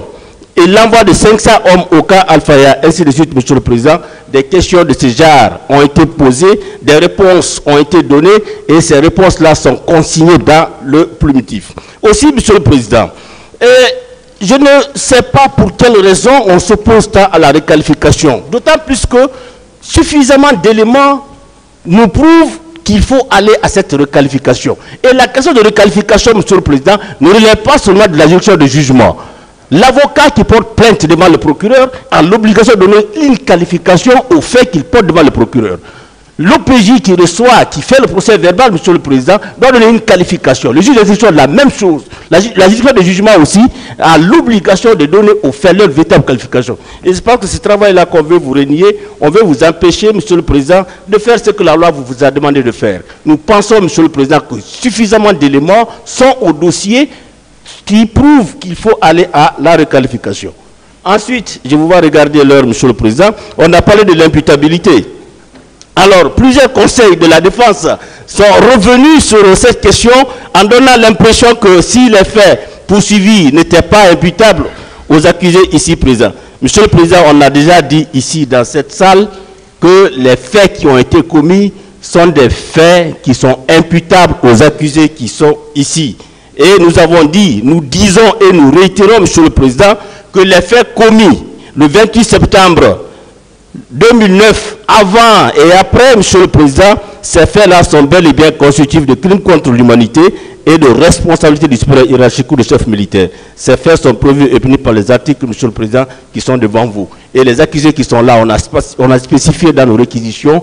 et l'envoi de 500 hommes au cas Alfaya, ainsi de suite, Monsieur le Président? Des questions de ce genre ont été posées, des réponses ont été données et ces réponses-là sont consignées dans le plumitif. Aussi, Monsieur le Président, je ne sais pas pour quelle raison on s'oppose tant à la requalification, d'autant plus que suffisamment d'éléments nous prouvent qu'il faut aller à cette requalification. Et la question de requalification, Monsieur le Président, ne relève pas seulement de la juridiction de jugement. L'avocat qui porte plainte devant le procureur a l'obligation de donner une qualification au fait qu'il porte devant le procureur. L'OPJ qui reçoit, qui fait le procès verbal, Monsieur le Président, doit donner une qualification. Le juge d'instruction, la même chose. La juridiction de jugement aussi a l'obligation de donner aux faits leur véritable qualification. Et je pense que ce travail-là qu'on veut vous renier, on veut vous empêcher, Monsieur le Président, de faire ce que la loi vous a demandé de faire. Nous pensons, Monsieur le Président, que suffisamment d'éléments sont au dossier qui prouvent qu'il faut aller à la requalification. Ensuite, je vous vois regarder l'heure, Monsieur le Président, on a parlé de l'imputabilité. Alors, plusieurs conseils de la défense sont revenus sur cette question en donnant l'impression que si les faits poursuivis n'étaient pas imputables aux accusés ici présents. Monsieur le Président, on a déjà dit ici dans cette salle que les faits qui ont été commis sont des faits qui sont imputables aux accusés qui sont ici. Et nous avons dit, nous disons et nous réitérons, Monsieur le Président, que les faits commis le 28 septembre 2009, avant et après, Monsieur le Président, ces faits-là sont bel et bien constitutifs de crimes contre l'humanité et de responsabilité du supérieur hiérarchique ou du chef militaire. Ces faits sont prévus et punis par les articles, Monsieur le Président, qui sont devant vous. Et les accusés qui sont là, on a spécifié dans nos réquisitions,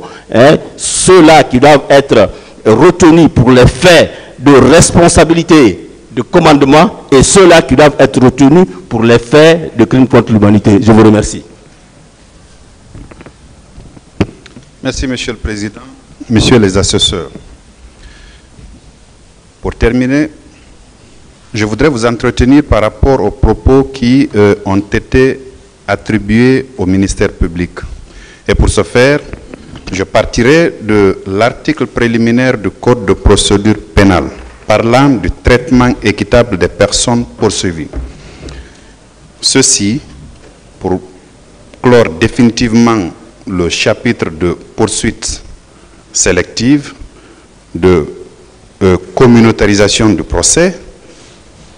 ceux-là qui doivent être retenus pour les faits de responsabilité de commandement et ceux-là qui doivent être retenus pour les faits de crimes contre l'humanité. Je vous remercie. Merci, Monsieur le Président. Messieurs les assesseurs, pour terminer, je voudrais vous entretenir par rapport aux propos qui ont été attribués au ministère public. Et pour ce faire, je partirai de l'article préliminaire du Code de procédure pénale, parlant du traitement équitable des personnes poursuivies. Ceci, pour clore définitivement le chapitre de poursuite sélective, de communautarisation du procès,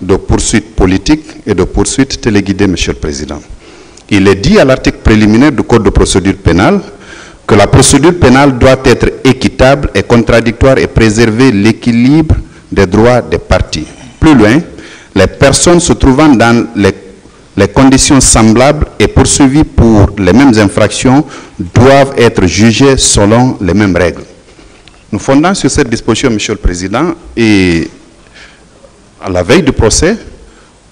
de poursuite politique et de poursuite téléguidée, Monsieur le Président. Il est dit à l'article préliminaire du Code de procédure pénale que la procédure pénale doit être équitable et contradictoire et préserver l'équilibre des droits des parties. Plus loin, les personnes se trouvant dans les conditions semblables et poursuivies pour les mêmes infractions doivent être jugées selon les mêmes règles. Nous fondons sur cette disposition, Monsieur le Président, et à la veille du procès,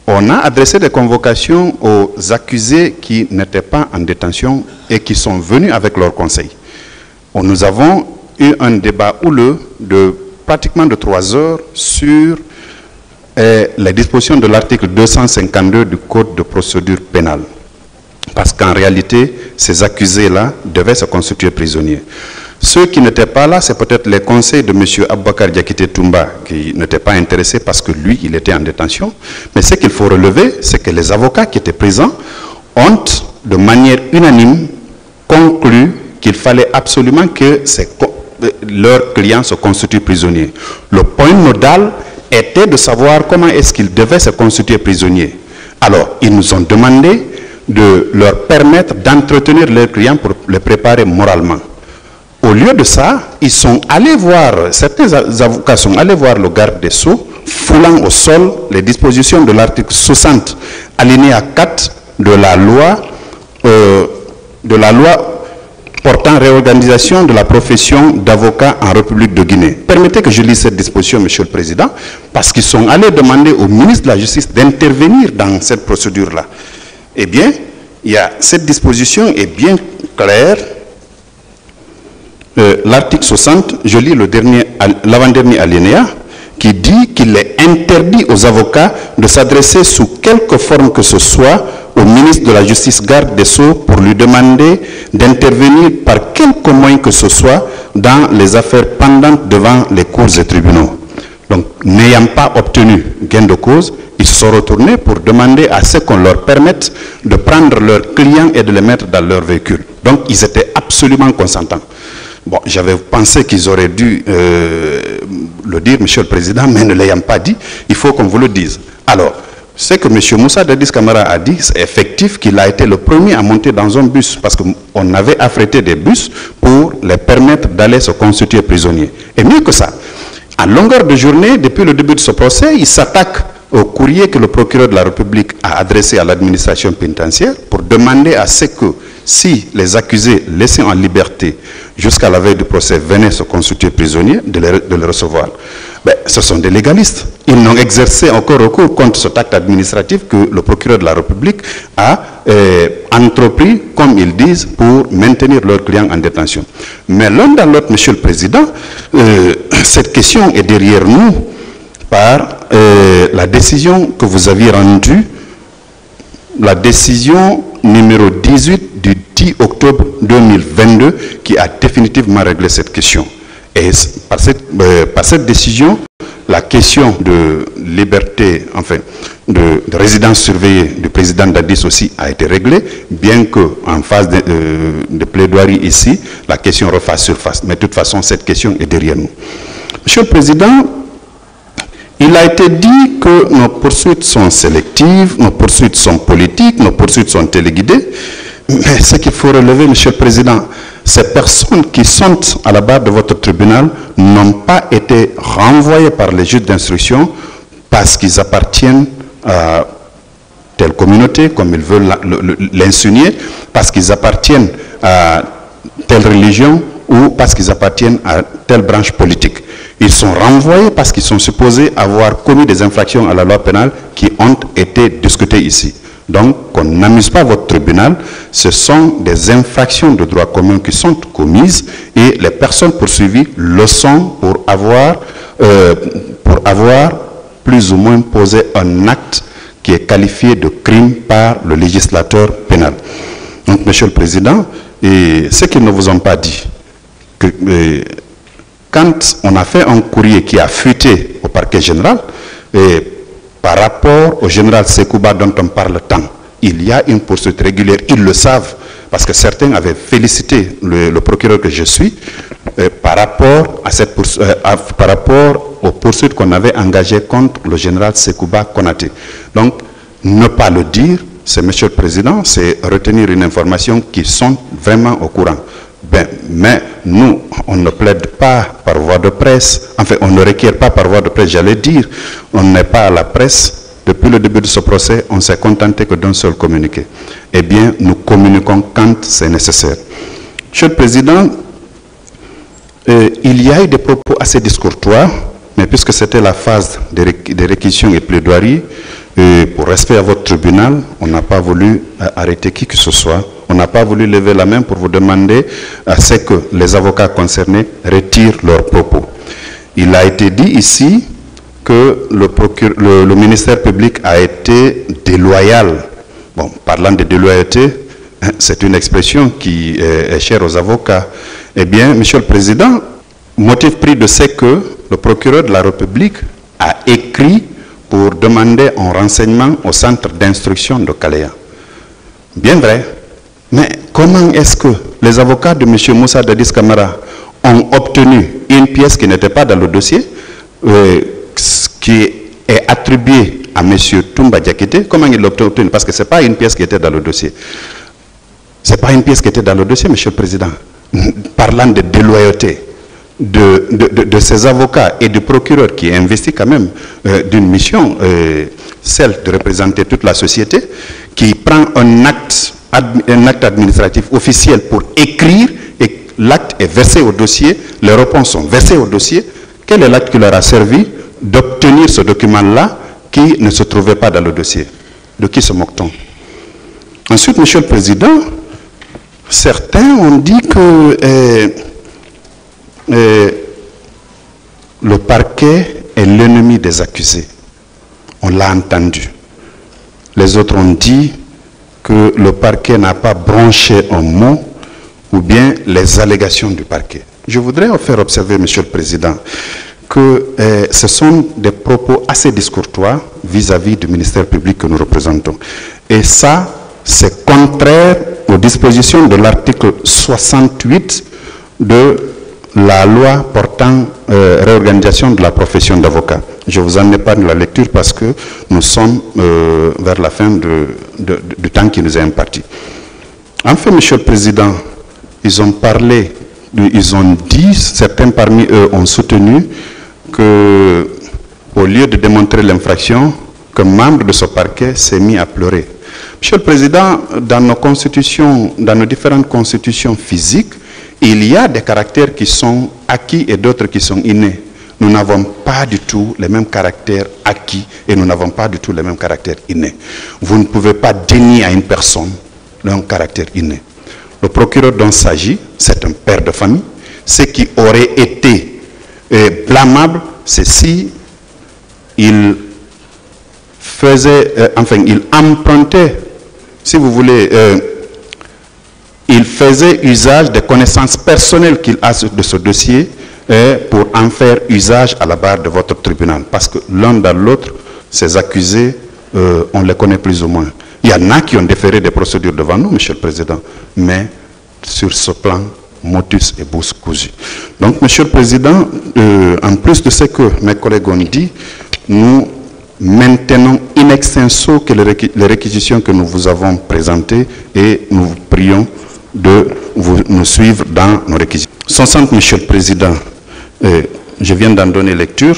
on a adressé des convocations aux accusés qui n'étaient pas en détention et qui sont venus avec leur conseil. Nous avons eu un débat houleux de pratiquement de 3 heures sur les dispositions de l'article 252 du Code de procédure pénale. Parce qu'en réalité, ces accusés-là devaient se constituer prisonniers. Ceux qui n'étaient pas là, c'est peut-être les conseils de M. Aboubakar Diakité Toumba qui n'étaient pas intéressés parce que lui, il était en détention. Mais ce qu'il faut relever, c'est que les avocats qui étaient présents ont, de manière unanime, conclu qu'il fallait absolument que leurs clients se constituent prisonniers. Le point nodal était de savoir comment est-ce qu'ils devaient se constituer prisonniers. Alors, ils nous ont demandé de leur permettre d'entretenir leurs clients pour les préparer moralement. Au lieu de ça, ils sont allés voir, certains avocats sont allés voir le garde des Sceaux, foulant au sol les dispositions de l'article 60, alinéa 4 de la loi portant réorganisation de la profession d'avocat en République de Guinée. Permettez que je lise cette disposition, Monsieur le Président, parce qu'ils sont allés demander au ministre de la Justice d'intervenir dans cette procédure-là. Eh bien, cette disposition est bien claire. L'article 60, je lis l'avant-dernier alinéa, qui dit qu'il est interdit aux avocats de s'adresser sous quelque forme que ce soit au ministre de la Justice, garde des Sceaux, pour lui demander d'intervenir par quelque moyen que ce soit dans les affaires pendantes devant les cours et tribunaux. Donc, n'ayant pas obtenu gain de cause, ils se sont retournés pour demander à ce qu'on leur permette de prendre leurs clients et de les mettre dans leur véhicule. Donc, ils étaient absolument consentants. Bon, j'avais pensé qu'ils auraient dû le dire, Monsieur le Président, mais ne l'ayant pas dit, il faut qu'on vous le dise. Alors, ce que M. Moussa Dadis Camara a dit, c'est effectif qu'il a été le premier à monter dans un bus, parce qu'on avait affrété des bus pour les permettre d'aller se constituer prisonniers. Et mieux que ça, à longueur de journée, depuis le début de ce procès, il s'attaque au courrier que le procureur de la République a adressé à l'administration pénitentiaire pour demander à ce que, si les accusés laissés en liberté jusqu'à la veille du procès venaient se constituer prisonniers, de les recevoir. Ben, ce sont des légalistes. Ils n'ont exercé aucun recours contre cet acte administratif que le procureur de la République a entrepris, comme ils disent, pour maintenir leurs clients en détention. Mais l'un dans l'autre, Monsieur le Président, cette question est derrière nous par la décision que vous aviez rendue, la décision numéro 18 du 10 octobre 2022 qui a définitivement réglé cette question. Et par cette décision, la question de liberté, enfin, de résidence surveillée du président Dadis aussi a été réglée, bien qu'en phase de plaidoirie ici, la question refasse surface. Mais de toute façon, cette question est derrière nous. Monsieur le Président, il a été dit que nos poursuites sont sélectives, nos poursuites sont politiques, nos poursuites sont téléguidées. Mais ce qu'il faut relever, Monsieur le Président, ces personnes qui sont à la barre de votre tribunal n'ont pas été renvoyées par les juges d'instruction parce qu'ils appartiennent à telle communauté, comme ils veulent l'insinuer, parce qu'ils appartiennent à telle religion ou parce qu'ils appartiennent à telle branche politique. Ils sont renvoyés parce qu'ils sont supposés avoir commis des infractions à la loi pénale qui ont été discutées ici. Donc, qu'on n'amuse pas votre tribunal, ce sont des infractions de droit commun qui sont commises et les personnes poursuivies le sont pour avoir plus ou moins posé un acte qui est qualifié de crime par le législateur pénal. Donc, Monsieur le Président, ce qu'ils ne vous ont pas dit, quand on a fait un courrier qui a fuité au parquet général, par rapport au général Sekouba dont on parle tant, il y a une poursuite régulière. Ils le savent, parce que certains avaient félicité le procureur que je suis par rapport aux poursuites qu'on avait engagées contre le général Sekouba Konaté. Donc, ne pas le dire, c'est, Monsieur le Président, c'est retenir une information qui sont vraiment au courant. Ben, mais nous, on ne plaide pas par voie de presse, enfin, on ne requiert pas par voie de presse, j'allais dire, on n'est pas à la presse. Depuis le début de ce procès, on s'est contenté que d'un seul communiqué. Eh bien, nous communiquons quand c'est nécessaire. Monsieur le Président, il y a eu des propos assez discourtois, mais puisque c'était la phase des réquisitions et plaidoiries, pour respect à votre tribunal, on n'a pas voulu arrêter qui que ce soit. On n'a pas voulu lever la main pour vous demander à ce que les avocats concernés retirent leurs propos. Il a été dit ici que le ministère public a été déloyal. Bon, parlant de déloyauté, c'est une expression qui est chère aux avocats. Eh bien, Monsieur le Président, motif pris de ce que le procureur de la République a écrit pour demander un renseignement au centre d'instruction de Kalea. Bien vrai, mais comment est-ce que les avocats de M. Moussa Dadis Camara ont obtenu une pièce qui n'était pas dans le dossier, qui est attribuée à M. Toumba Diakité? Comment ils l'ont obtenu? Parce que ce n'est pas une pièce qui était dans le dossier. Ce n'est pas une pièce qui était dans le dossier, Monsieur le Président. Parlant de déloyauté de ces avocats et du procureur qui est investi quand même d'une mission, celle de représenter toute la société, qui prend un acte administratif officiel pour écrire, et l'acte est versé au dossier, les réponses sont versées au dossier. Quel est l'acte qui leur a servi d'obtenir ce document-là qui ne se trouvait pas dans le dossier? De qui se moque-t-on? Ensuite, Monsieur le Président, certains ont dit que le parquet est l'ennemi des accusés. On l'a entendu. Les autres ont dit que le parquet n'a pas branché un mot ou bien les allégations du parquet. Je voudrais faire observer, Monsieur le Président, que ce sont des propos assez discourtois vis-à-vis du ministère public que nous représentons. Et ça, c'est contraire aux dispositions de l'article 68 de la loi portant réorganisation de la profession d'avocat. Je vous en épargne la lecture parce que nous sommes vers la fin du temps qui nous est imparti. Enfin, Monsieur le Président, ils ont parlé, ils ont dit, certains parmi eux ont soutenu que, au lieu de démontrer l'infraction, qu'un membre de ce parquet s'est mis à pleurer. Monsieur le Président, dans nos constitutions, dans nos différentes constitutions physiques, il y a des caractères qui sont acquis et d'autres qui sont innés. Nous n'avons pas du tout les mêmes caractères acquis et nous n'avons pas du tout les mêmes caractères innés. Vous ne pouvez pas dénier à une personne un caractère inné. Le procureur dont il s'agit, c'est un père de famille. Ce qui aurait été blâmable, c'est si il faisait, il empruntait, si vous voulez, il faisait usage des connaissances personnelles qu'il a de ce dossier pour en faire usage à la barre de votre tribunal. Parce que l'un dans l'autre, ces accusés, on les connaît plus ou moins. Il y en a qui ont déféré des procédures devant nous, Monsieur le Président, mais sur ce plan, motus et bouche cousue. Donc, Monsieur le Président, en plus de ce que mes collègues ont dit, nous maintenons in extenso que les réquisitions que nous vous avons présentées et nous vous prions de nous suivre dans nos réquisitions. 60, Monsieur le Président, je viens d'en donner lecture.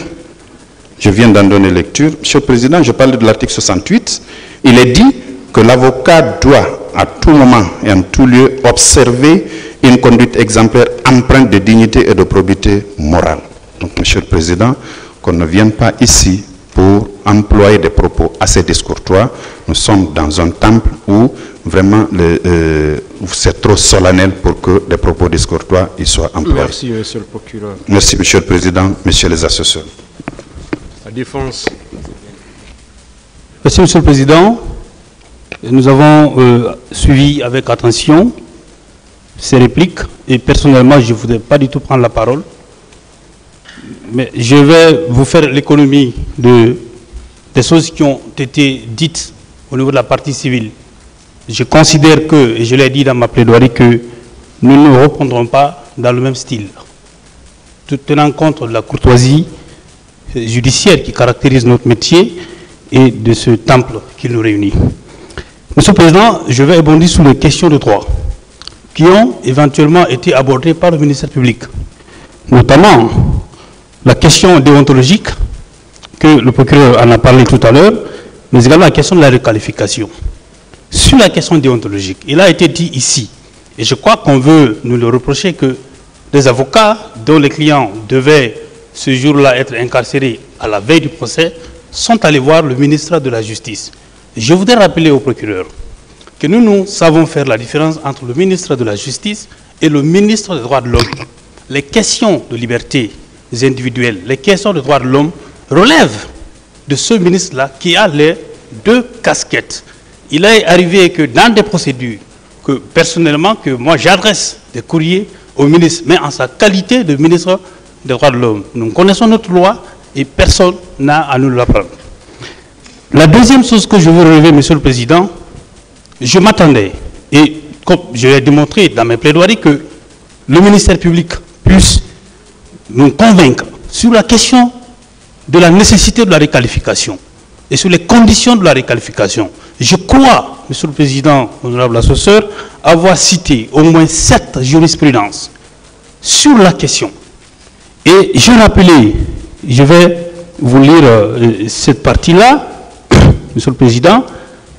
Monsieur le Président, je parle de l'article 68. Il est dit que l'avocat doit à tout moment et en tout lieu observer une conduite exemplaire empreinte de dignité et de probité morale. Donc, Monsieur le Président, qu'on ne vienne pas ici pour employer des propos assez discourtois. Nous sommes dans un temple où vraiment c'est trop solennel pour que des propos discourtois y soient employés. Merci, Monsieur le procureur. Merci, Monsieur le Président, Messieurs les assesseurs. La défense. Merci, Monsieur le Président. Nous avons suivi avec attention ces répliques et personnellement, je ne voudrais pas du tout prendre la parole. Mais je vais vous faire l'économie des choses qui ont été dites au niveau de la partie civile je considère que, et je l'ai dit dans ma plaidoirie, que nous ne répondrons pas dans le même style. Tout tenant compte de la courtoisie judiciaire qui caractérise notre métier et de ce temple qui nous réunit. Monsieur le Président, je vais rebondir sur les questions de droit qui ont éventuellement été abordées par le ministère public, notamment la question déontologique, que le procureur en a parlé tout à l'heure, mais également la question de la requalification. Sur la question déontologique, il a été dit ici, et je crois qu'on veut nous le reprocher, que des avocats dont les clients devaient ce jour-là être incarcérés à la veille du procès sont allés voir le ministre de la Justice. Je voudrais rappeler au procureur que nous savons faire la différence entre le ministre de la Justice et le ministre des droits de l'homme. Les questions de liberté individuelles, les questions de droits de l'homme relèvent de ce ministre-là qui a les deux casquettes. Il est arrivé que dans des procédures, que personnellement, que moi j'adresse des courriers au ministre, mais en sa qualité de ministre des droits de l'homme. Nous connaissons notre loi et personne n'a à nous l'apprendre. La deuxième chose que je veux relever, Monsieur le Président, je m'attendais, et comme je l'ai démontré dans mes plaidoiries, que le ministère public puisse nous convaincre sur la question de la nécessité de la requalification et sur les conditions de la requalification. Je crois, Monsieur le Président, honorable assesseur, avoir cité au moins 7 jurisprudences sur la question. Et je rappelais, je vais vous lire cette partie-là, Monsieur le Président,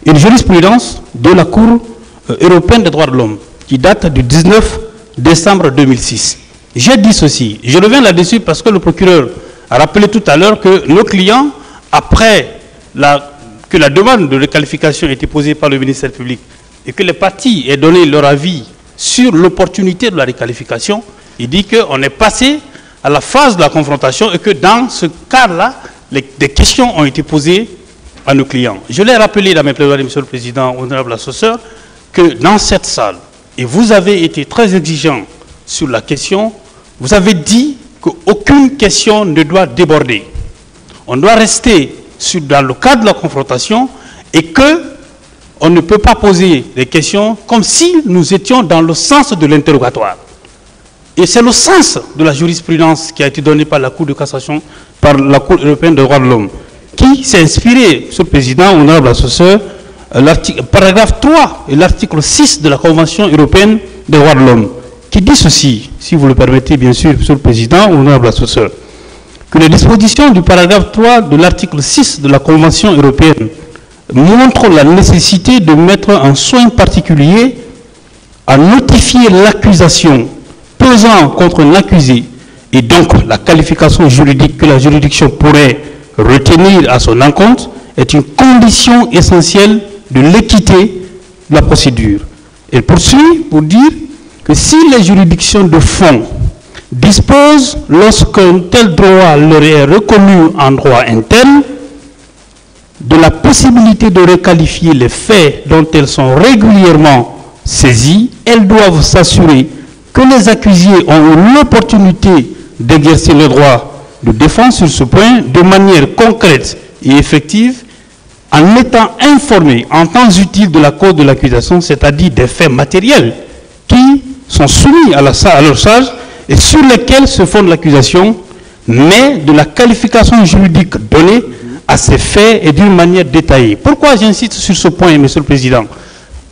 une jurisprudence de la Cour européenne des droits de l'homme qui date du 19 décembre 2006. J'ai dit ceci, je reviens là-dessus parce que le procureur a rappelé tout à l'heure que nos clients, après que la demande de requalification a été posée par le ministère public et que les parties aient donné leur avis sur l'opportunité de la requalification, il dit qu'on est passé à la phase de la confrontation et que dans ce cas-là, des questions ont été posées à nos clients. Je l'ai rappelé dans mes plaidoiries, Monsieur le Président, honorable assesseur, que dans cette salle, et vous avez été très exigeant sur la question, vous avez dit qu'aucune question ne doit déborder. On doit rester dans le cadre de la confrontation et qu'on ne peut pas poser des questions comme si nous étions dans le sens de l'interrogatoire. Et c'est le sens de la jurisprudence qui a été donnée par la Cour de cassation, par la Cour européenne des droits de l'homme, qui s'est inspiré, Monsieur le Président, honorable assesseur, paragraphe 3 et l'article 6 de la Convention européenne des droits de l'homme, qui dit ceci, si vous le permettez bien sûr, Monsieur le Président, honorable assesseur, que les dispositions du paragraphe 3 de l'article 6 de la Convention européenne montrent la nécessité de mettre un soin particulier à notifier l'accusation pesant contre un accusé et donc la qualification juridique que la juridiction pourrait retenir à son encontre est une condition essentielle de l'équité de la procédure. Elle poursuit pour dire que si les juridictions de fond disposent, lorsqu'un tel droit leur est reconnu en droit interne, de la possibilité de requalifier les faits dont elles sont régulièrement saisies, elles doivent s'assurer que les accusés ont eu l'opportunité d'exercer le droit de défense sur ce point de manière concrète et effective, en étant informés en temps utile de la cause de l'accusation, c'est-à-dire des faits matériels qui sont soumis à leur charge et sur lesquels se fonde l'accusation, mais de la qualification juridique donnée à ces faits et d'une manière détaillée. Pourquoi j'insiste sur ce point, Monsieur le Président?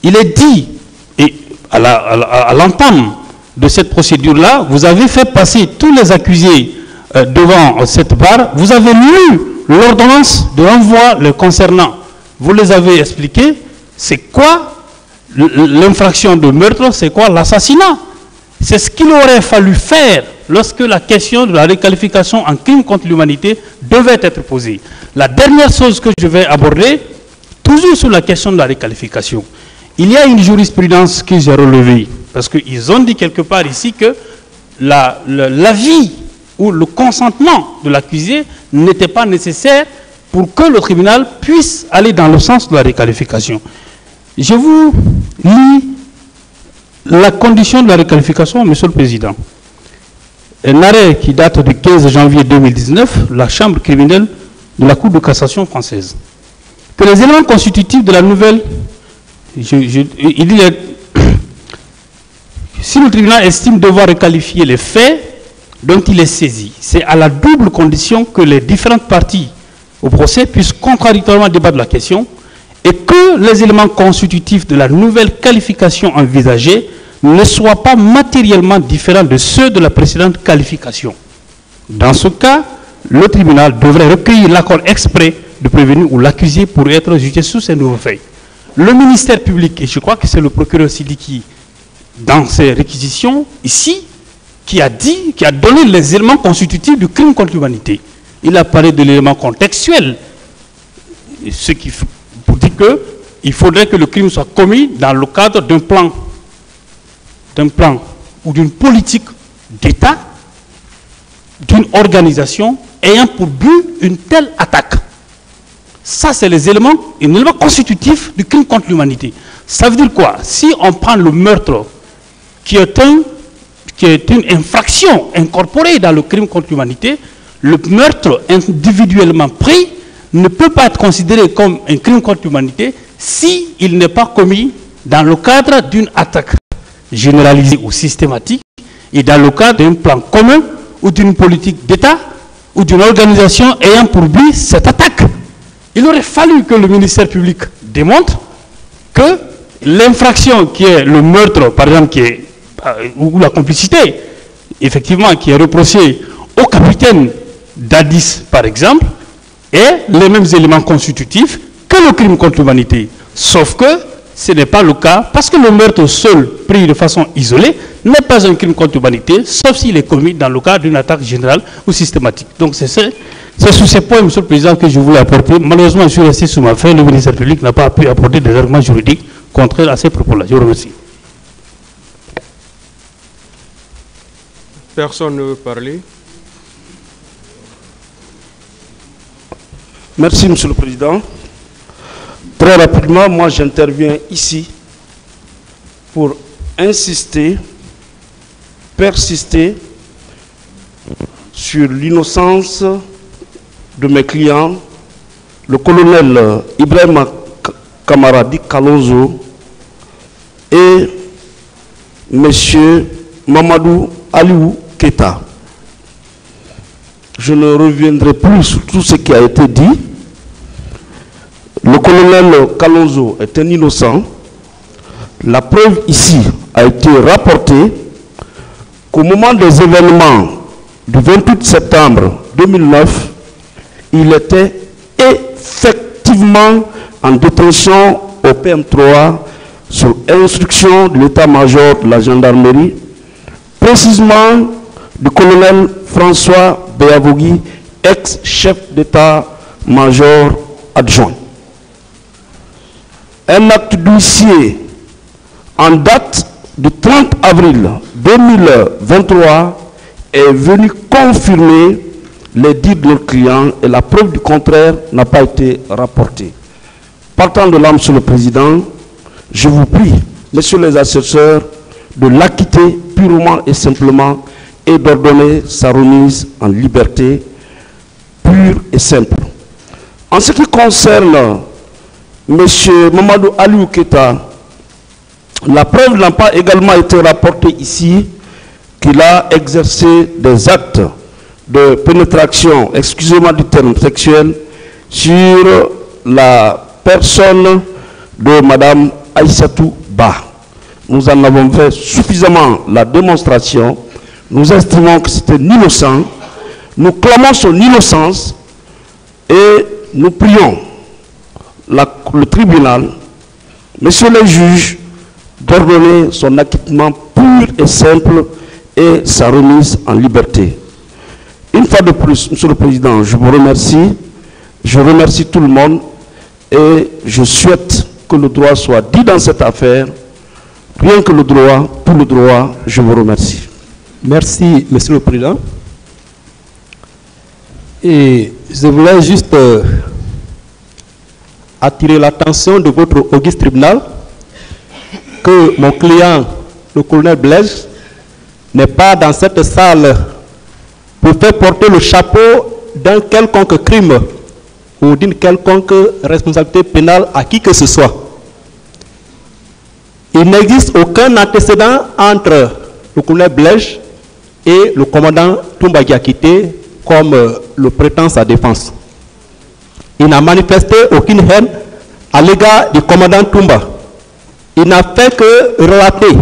Il est dit, et à l'entame de cette procédure-là, vous avez fait passer tous les accusés devant cette barre, vous avez lu l'ordonnance de renvoi le concernant. Vous les avez expliqué, c'est quoi l'infraction de meurtre, c'est quoi l'assassinat. C'est ce qu'il aurait fallu faire lorsque la question de la requalification en crime contre l'humanité devait être posée. La dernière chose que je vais aborder, toujours sur la question de la requalification, il y a une jurisprudence que j'ai relevée, parce qu'ils ont dit quelque part ici que l'avis ou le consentement de l'accusé n'était pas nécessaire pour que le tribunal puisse aller dans le sens de la requalification. Je vous lis la condition de la requalification, Monsieur le Président. Un arrêt qui date du 15 janvier 2019, la Chambre criminelle de la Cour de cassation française. Que les éléments constitutifs de la nouvelle il dit si le tribunal estime devoir requalifier les faits dont il est saisi, c'est à la double condition que les différentes parties au procès puissent contradictoirement débattre de la question et que les éléments constitutifs de la nouvelle qualification envisagée ne soient pas matériellement différents de ceux de la précédente qualification. Dans ce cas, le tribunal devrait recueillir l'accord exprès du prévenu ou l'accusé pour être jugé sous ces nouveaux faits. Le ministère public, et je crois que c'est le procureur Sidiki, dans ses réquisitions, ici, qui a donné les éléments constitutifs du crime contre l'humanité. Il a parlé de l'élément contextuel, ce qui pour dire qu'il faudrait que le crime soit commis dans le cadre d'un plan ou d'une politique d'État, d'une organisation ayant pour but une telle attaque. Ça, c'est les éléments, un élément constitutif du crime contre l'humanité. Ça veut dire quoi? Si on prend le meurtre, qui est une infraction incorporée dans le crime contre l'humanité, le meurtre individuellement pris ne peut pas être considéré comme un crime contre l'humanité s'il n'est pas commis dans le cadre d'une attaque généralisée ou systématique et dans le cadre d'un plan commun ou d'une politique d'État ou d'une organisation ayant pour but cette attaque. Il aurait fallu que le ministère public démontre que l'infraction qui est le meurtre, par exemple, ou la complicité, effectivement, qui est reprochée au capitaine d'Addis, par exemple, est les mêmes éléments constitutifs que le crime contre l'humanité. Sauf que ce n'est pas le cas, parce que le meurtre seul, pris de façon isolée, n'est pas un crime contre l'humanité, sauf s'il est commis dans le cadre d'une attaque générale ou systématique. Donc c'est sur ces points, Monsieur le Président, que je voulais apporter. Malheureusement, je suis resté sur ma fin. Le ministère public n'a pas pu apporter des arguments juridiques contraires à ces propos-là. Je vous remercie. Personne ne veut parler. Merci, Monsieur le Président. Très rapidement, moi j'interviens ici pour insister, persister sur l'innocence de mes clients, le colonel Ibrahim Kamaradi Kalonzo et M. Mamadou Aliou Keta. Je ne reviendrai plus sur tout ce qui a été dit. Le colonel Kalonzo est un innocent. La preuve ici a été rapportée qu'au moment des événements du 28 septembre 2009, il était effectivement en détention au PM3 sur instruction de l'état-major de la gendarmerie, précisément du colonel François Béavogui, ex-chef d'état-major adjoint. Un acte d'huissier en date du 30 avril 2023 est venu confirmer les dires de nos clients et la preuve du contraire n'a pas été rapportée. Partant de là, Monsieur le Président, je vous prie, Messieurs les assesseurs, de l'acquitter purement et simplement et d'ordonner sa remise en liberté pure et simple. En ce qui concerne M. Mamadou Aliou Keta, la preuve n'a pas également été rapportée ici qu'il a exercé des actes de pénétration, excusez-moi du terme sexuel, sur la personne de Mme Aïssatou Ba. Nous en avons fait suffisamment la démonstration. Nous estimons que c'était innocent. Nous clamons son innocence et nous prions le tribunal, messieurs les juges, d'ordonner son acquittement pur et simple et sa remise en liberté. Une fois de plus, Monsieur le Président, je vous remercie. Je remercie tout le monde et je souhaite que le droit soit dit dans cette affaire. Rien que le droit, tout le droit, je vous remercie. Merci, Monsieur le Président. Et je voulais juste attirer l'attention de votre auguste tribunal que mon client, le colonel Blaise, n'est pas dans cette salle pour faire porter le chapeau d'un quelconque crime ou d'une quelconque responsabilité pénale à qui que ce soit. il n'existe aucun antécédent entre le colonel Blaise et le commandant Toumba qui a quitté comme le prétend sa défense. Il n'a manifesté aucune haine à l'égard du commandant Toumba. Il n'a fait que relater,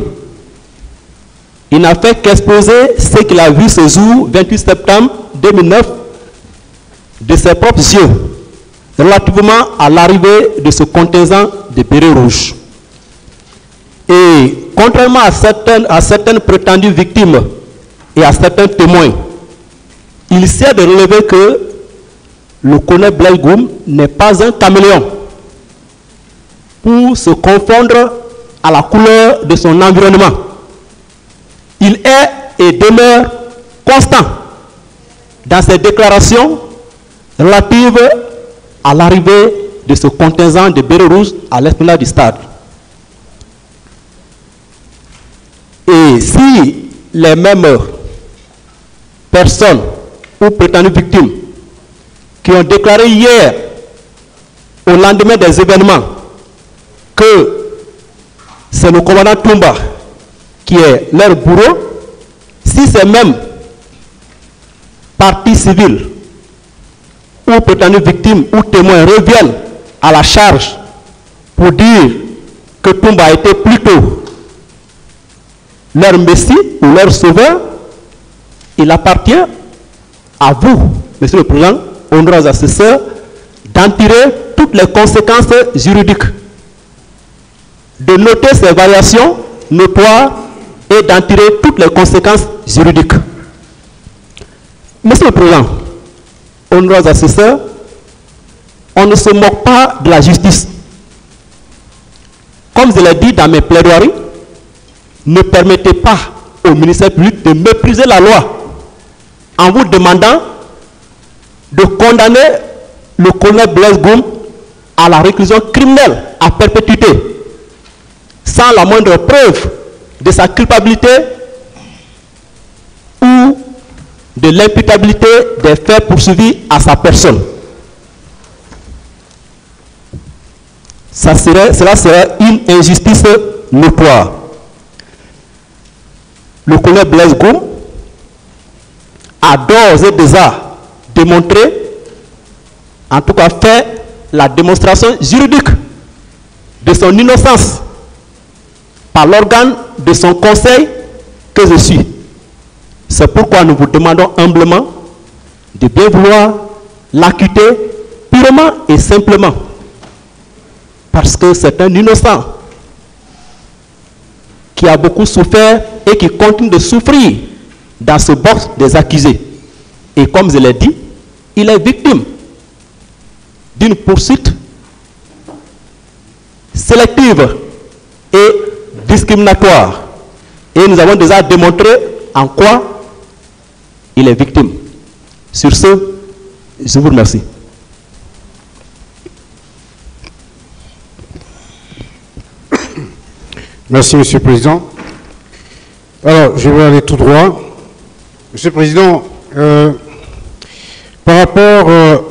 il n'a fait qu'exposer ce qu'il a vu ce jour, 28 septembre 2009, de ses propres yeux, relativement à l'arrivée de ce contingent de bérets rouges. Et contrairement à certaines prétendues victimes et à certains témoins, il sait de relever que le colonel Blaise Goum n'est pas un caméléon pour se confondre à la couleur de son environnement. Il est et demeure constant dans ses déclarations relatives à l'arrivée de ce contingent de bérets rouges à l'esplanade du stade. Et si les mêmes personnes ou prétendues victimes qui ont déclaré hier, au lendemain des événements, que c'est le commandant Toumba qui est leur bourreau, si ces mêmes parties civiles ou prétendues victimes ou témoins reviennent à la charge pour dire que Toumba a été plutôt leur messie ou leur sauveur, il appartient à vous, Monsieur le Président, honorables assesseurs, d'en tirer toutes les conséquences juridiques, de noter ces variations notoires et d'en tirer toutes les conséquences juridiques. Monsieur le Président, honorables assesseurs, on ne se moque pas de la justice. Comme je l'ai dit dans mes plaidoiries, ne permettez pas au ministère public de mépriser la loi en vous demandant de condamner le colonel Blaise Goum à la réclusion criminelle à perpétuité, sans la moindre preuve de sa culpabilité ou de l'imputabilité des faits poursuivis à sa personne. Cela serait une injustice notoire. Le colonel Blaise Goum a d'ores et déjà démontré, en tout cas fait la démonstration juridique de son innocence par l'organe de son conseil que je suis. C'est pourquoi nous vous demandons humblement de bien vouloir l'acquitter purement et simplement, parce que c'est un innocent qui a beaucoup souffert et qui continue de souffrir dans ce box des accusés. Et comme je l'ai dit, il est victime d'une poursuite sélective et discriminatoire. Et nous avons déjà démontré en quoi il est victime. Sur ce, je vous remercie. Merci, Monsieur le Président. Alors, je vais aller tout droit. Monsieur le Président, par rapport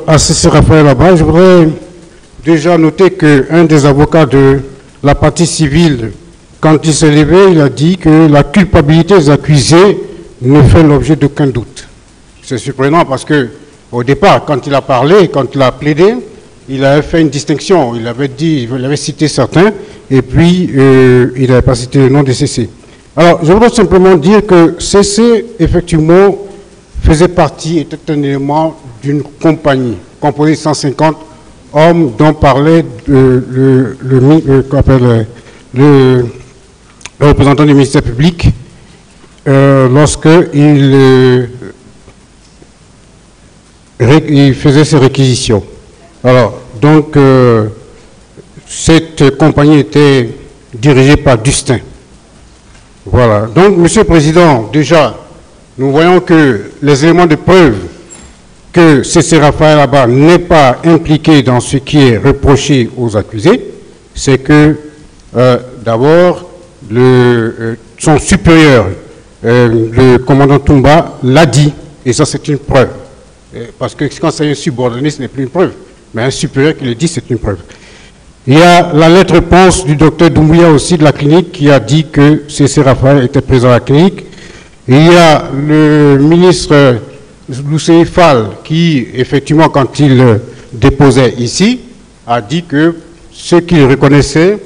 à C.C. Raphaël là-bas, je voudrais déjà noter qu'un des avocats de la partie civile, quand il s'est levé, il a dit que la culpabilité des accusés ne fait l'objet d'aucun doute. C'est surprenant parce que, au départ, quand il a parlé, quand il a plaidé, il avait fait une distinction. Il avait dit, il avait cité certains, et puis il n'avait pas cité le nom de C.C. Alors, je voudrais simplement dire que C.C., effectivement, faisait partie, était un élément d'une compagnie composée de 150 hommes dont parlait le représentant du ministère public lorsqu'il il faisait ses réquisitions. Alors, donc, cette compagnie était dirigée par Dustin. Voilà. Donc, Monsieur le Président, déjà, nous voyons que les éléments de preuve que C.C. Raphaël là-bas n'est pas impliqué dans ce qui est reproché aux accusés, c'est que, d'abord, son supérieur, le commandant Toumba, l'a dit, et ça c'est une preuve. Parce que quand c'est un subordonné, ce n'est plus une preuve, mais un supérieur qui le dit, c'est une preuve. Il y a la lettre-réponse du docteur Doumbouya aussi de la clinique qui a dit que C.C. Raphaël était présent à la clinique. Et il y a le ministre Loussé Fall qui, effectivement, quand il déposait ici, a dit que ceux qu'il reconnaissait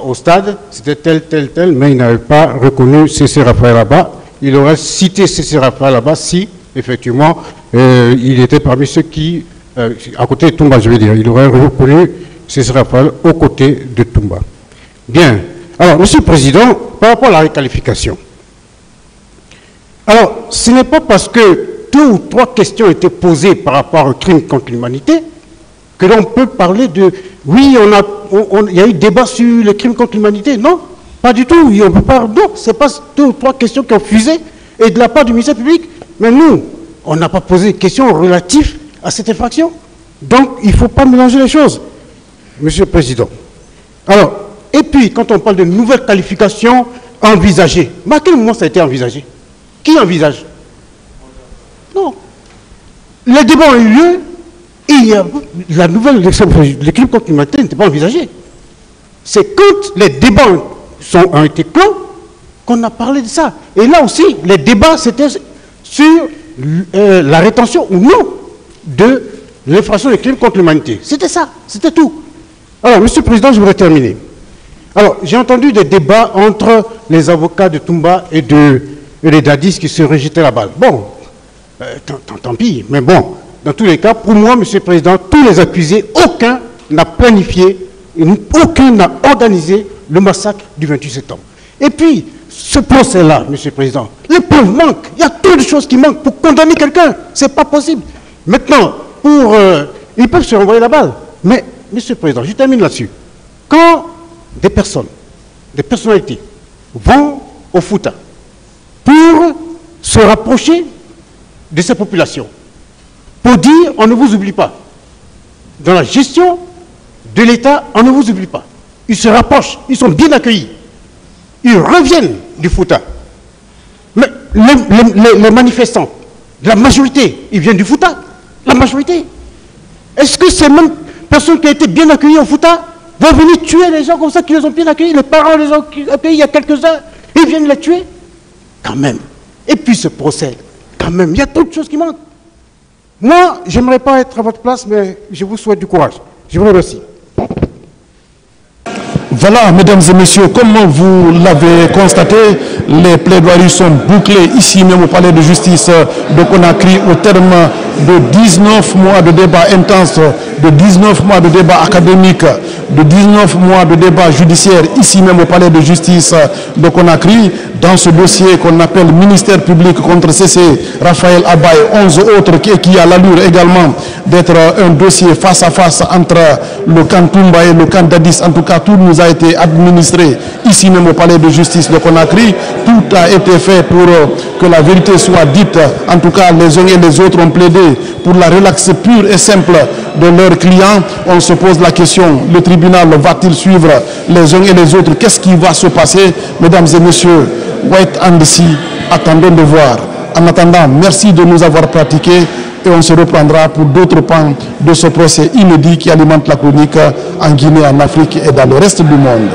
au stade, c'était tel, mais il n'avait pas reconnu C.C. Raphaël là-bas. Il aurait cité C.C. Raphaël là-bas si, effectivement, il était parmi ceux qui, à côté de Toumba, je veux dire, il aurait reconnu C.C. Raphaël aux côtés de Toumba. Bien. Alors, Monsieur le Président, par rapport à la réqualification, alors, ce n'est pas parce que 2 ou 3 questions étaient posées par rapport au crime contre l'humanité que l'on peut parler de... Oui, il y a eu débat sur le crime contre l'humanité. Non, pas du tout. On peut pas, non, ce n'est pas 2 ou 3 questions qui ont fusé et de la part du ministère public. Mais nous, on n'a pas posé de questions relatives à cette infraction. Donc, il ne faut pas mélanger les choses, Monsieur le Président. Alors, et puis, quand on parle de nouvelles qualifications envisagées, mais à quel moment ça a été envisagé? Qui envisage? Non. Les débats ont eu lieu et il y a la nouvelle, le crime contre l'humanité n'était pas envisagé. C'est quand les débats ont été clos qu'on a parlé de ça. Et là aussi, les débats, c'était sur la rétention ou non de l'infraction des crimes contre l'humanité. C'était ça, c'était tout. Alors, Monsieur le Président, je voudrais terminer. Alors, j'ai entendu des débats entre les avocats de Toumba et les dadis qui se rejetaient la balle. Bon, tant pis, mais bon, dans tous les cas, pour moi, Monsieur le Président, tous les accusés, aucun n'a planifié, aucun n'a organisé le massacre du 28 septembre. Et puis, ce procès-là, Monsieur le Président, les preuves manquent. Il y a trop de choses qui manquent pour condamner quelqu'un. Ce n'est pas possible. Maintenant, ils peuvent se renvoyer la balle. Mais, Monsieur le Président, je termine là-dessus. Quand des personnes, des personnalités vont au Fouta pour se rapprocher de ces populations, pour dire on ne vous oublie pas. Dans la gestion de l'État, on ne vous oublie pas. Ils se rapprochent, ils sont bien accueillis. Ils reviennent du Fouta. Mais les manifestants, la majorité, ils viennent du Fouta. La majorité. Est-ce que ces mêmes personnes qui ont été bien accueillies au Fouta vont venir tuer les gens comme ça qui les ont bien accueillis? Les parents les ont accueillis il y a quelques heures, ils viennent les tuer? Quand même. Et puis ce procès, quand même, il y a trop de choses qui manquent. Moi, je n'aimerais pas être à votre place, mais je vous souhaite du courage. Je vous remercie. Voilà, mesdames et messieurs, comme vous l'avez constaté, les plaidoiries sont bouclées ici même au palais de justice de Conakry au terme de 19 mois de débat intense, de 19 mois de débat académique, de 19 mois de débat judiciaire ici même au palais de justice de Conakry, dans ce dossier qu'on appelle ministère public contre C.C. Raphaël Abba et 11 autres qui a l'allure également d'être un dossier face à face entre le camp Toumba et le camp Dadis. En tout cas, tout nous a été administré ici même au palais de justice de Conakry. Tout a été fait pour que la vérité soit dite. En tout cas, les uns et les autres ont plaidé pour la relaxe pure et simple de leurs clients. On se pose la question, le tribunal va-t-il suivre les uns et les autres? Qu'est-ce qui va se passer? Mesdames et messieurs, wait and see, attendons de voir. En attendant, merci de nous avoir pratiqué et on se reprendra pour d'autres pans de ce procès inédit qui alimente la chronique en Guinée, en Afrique et dans le reste du monde.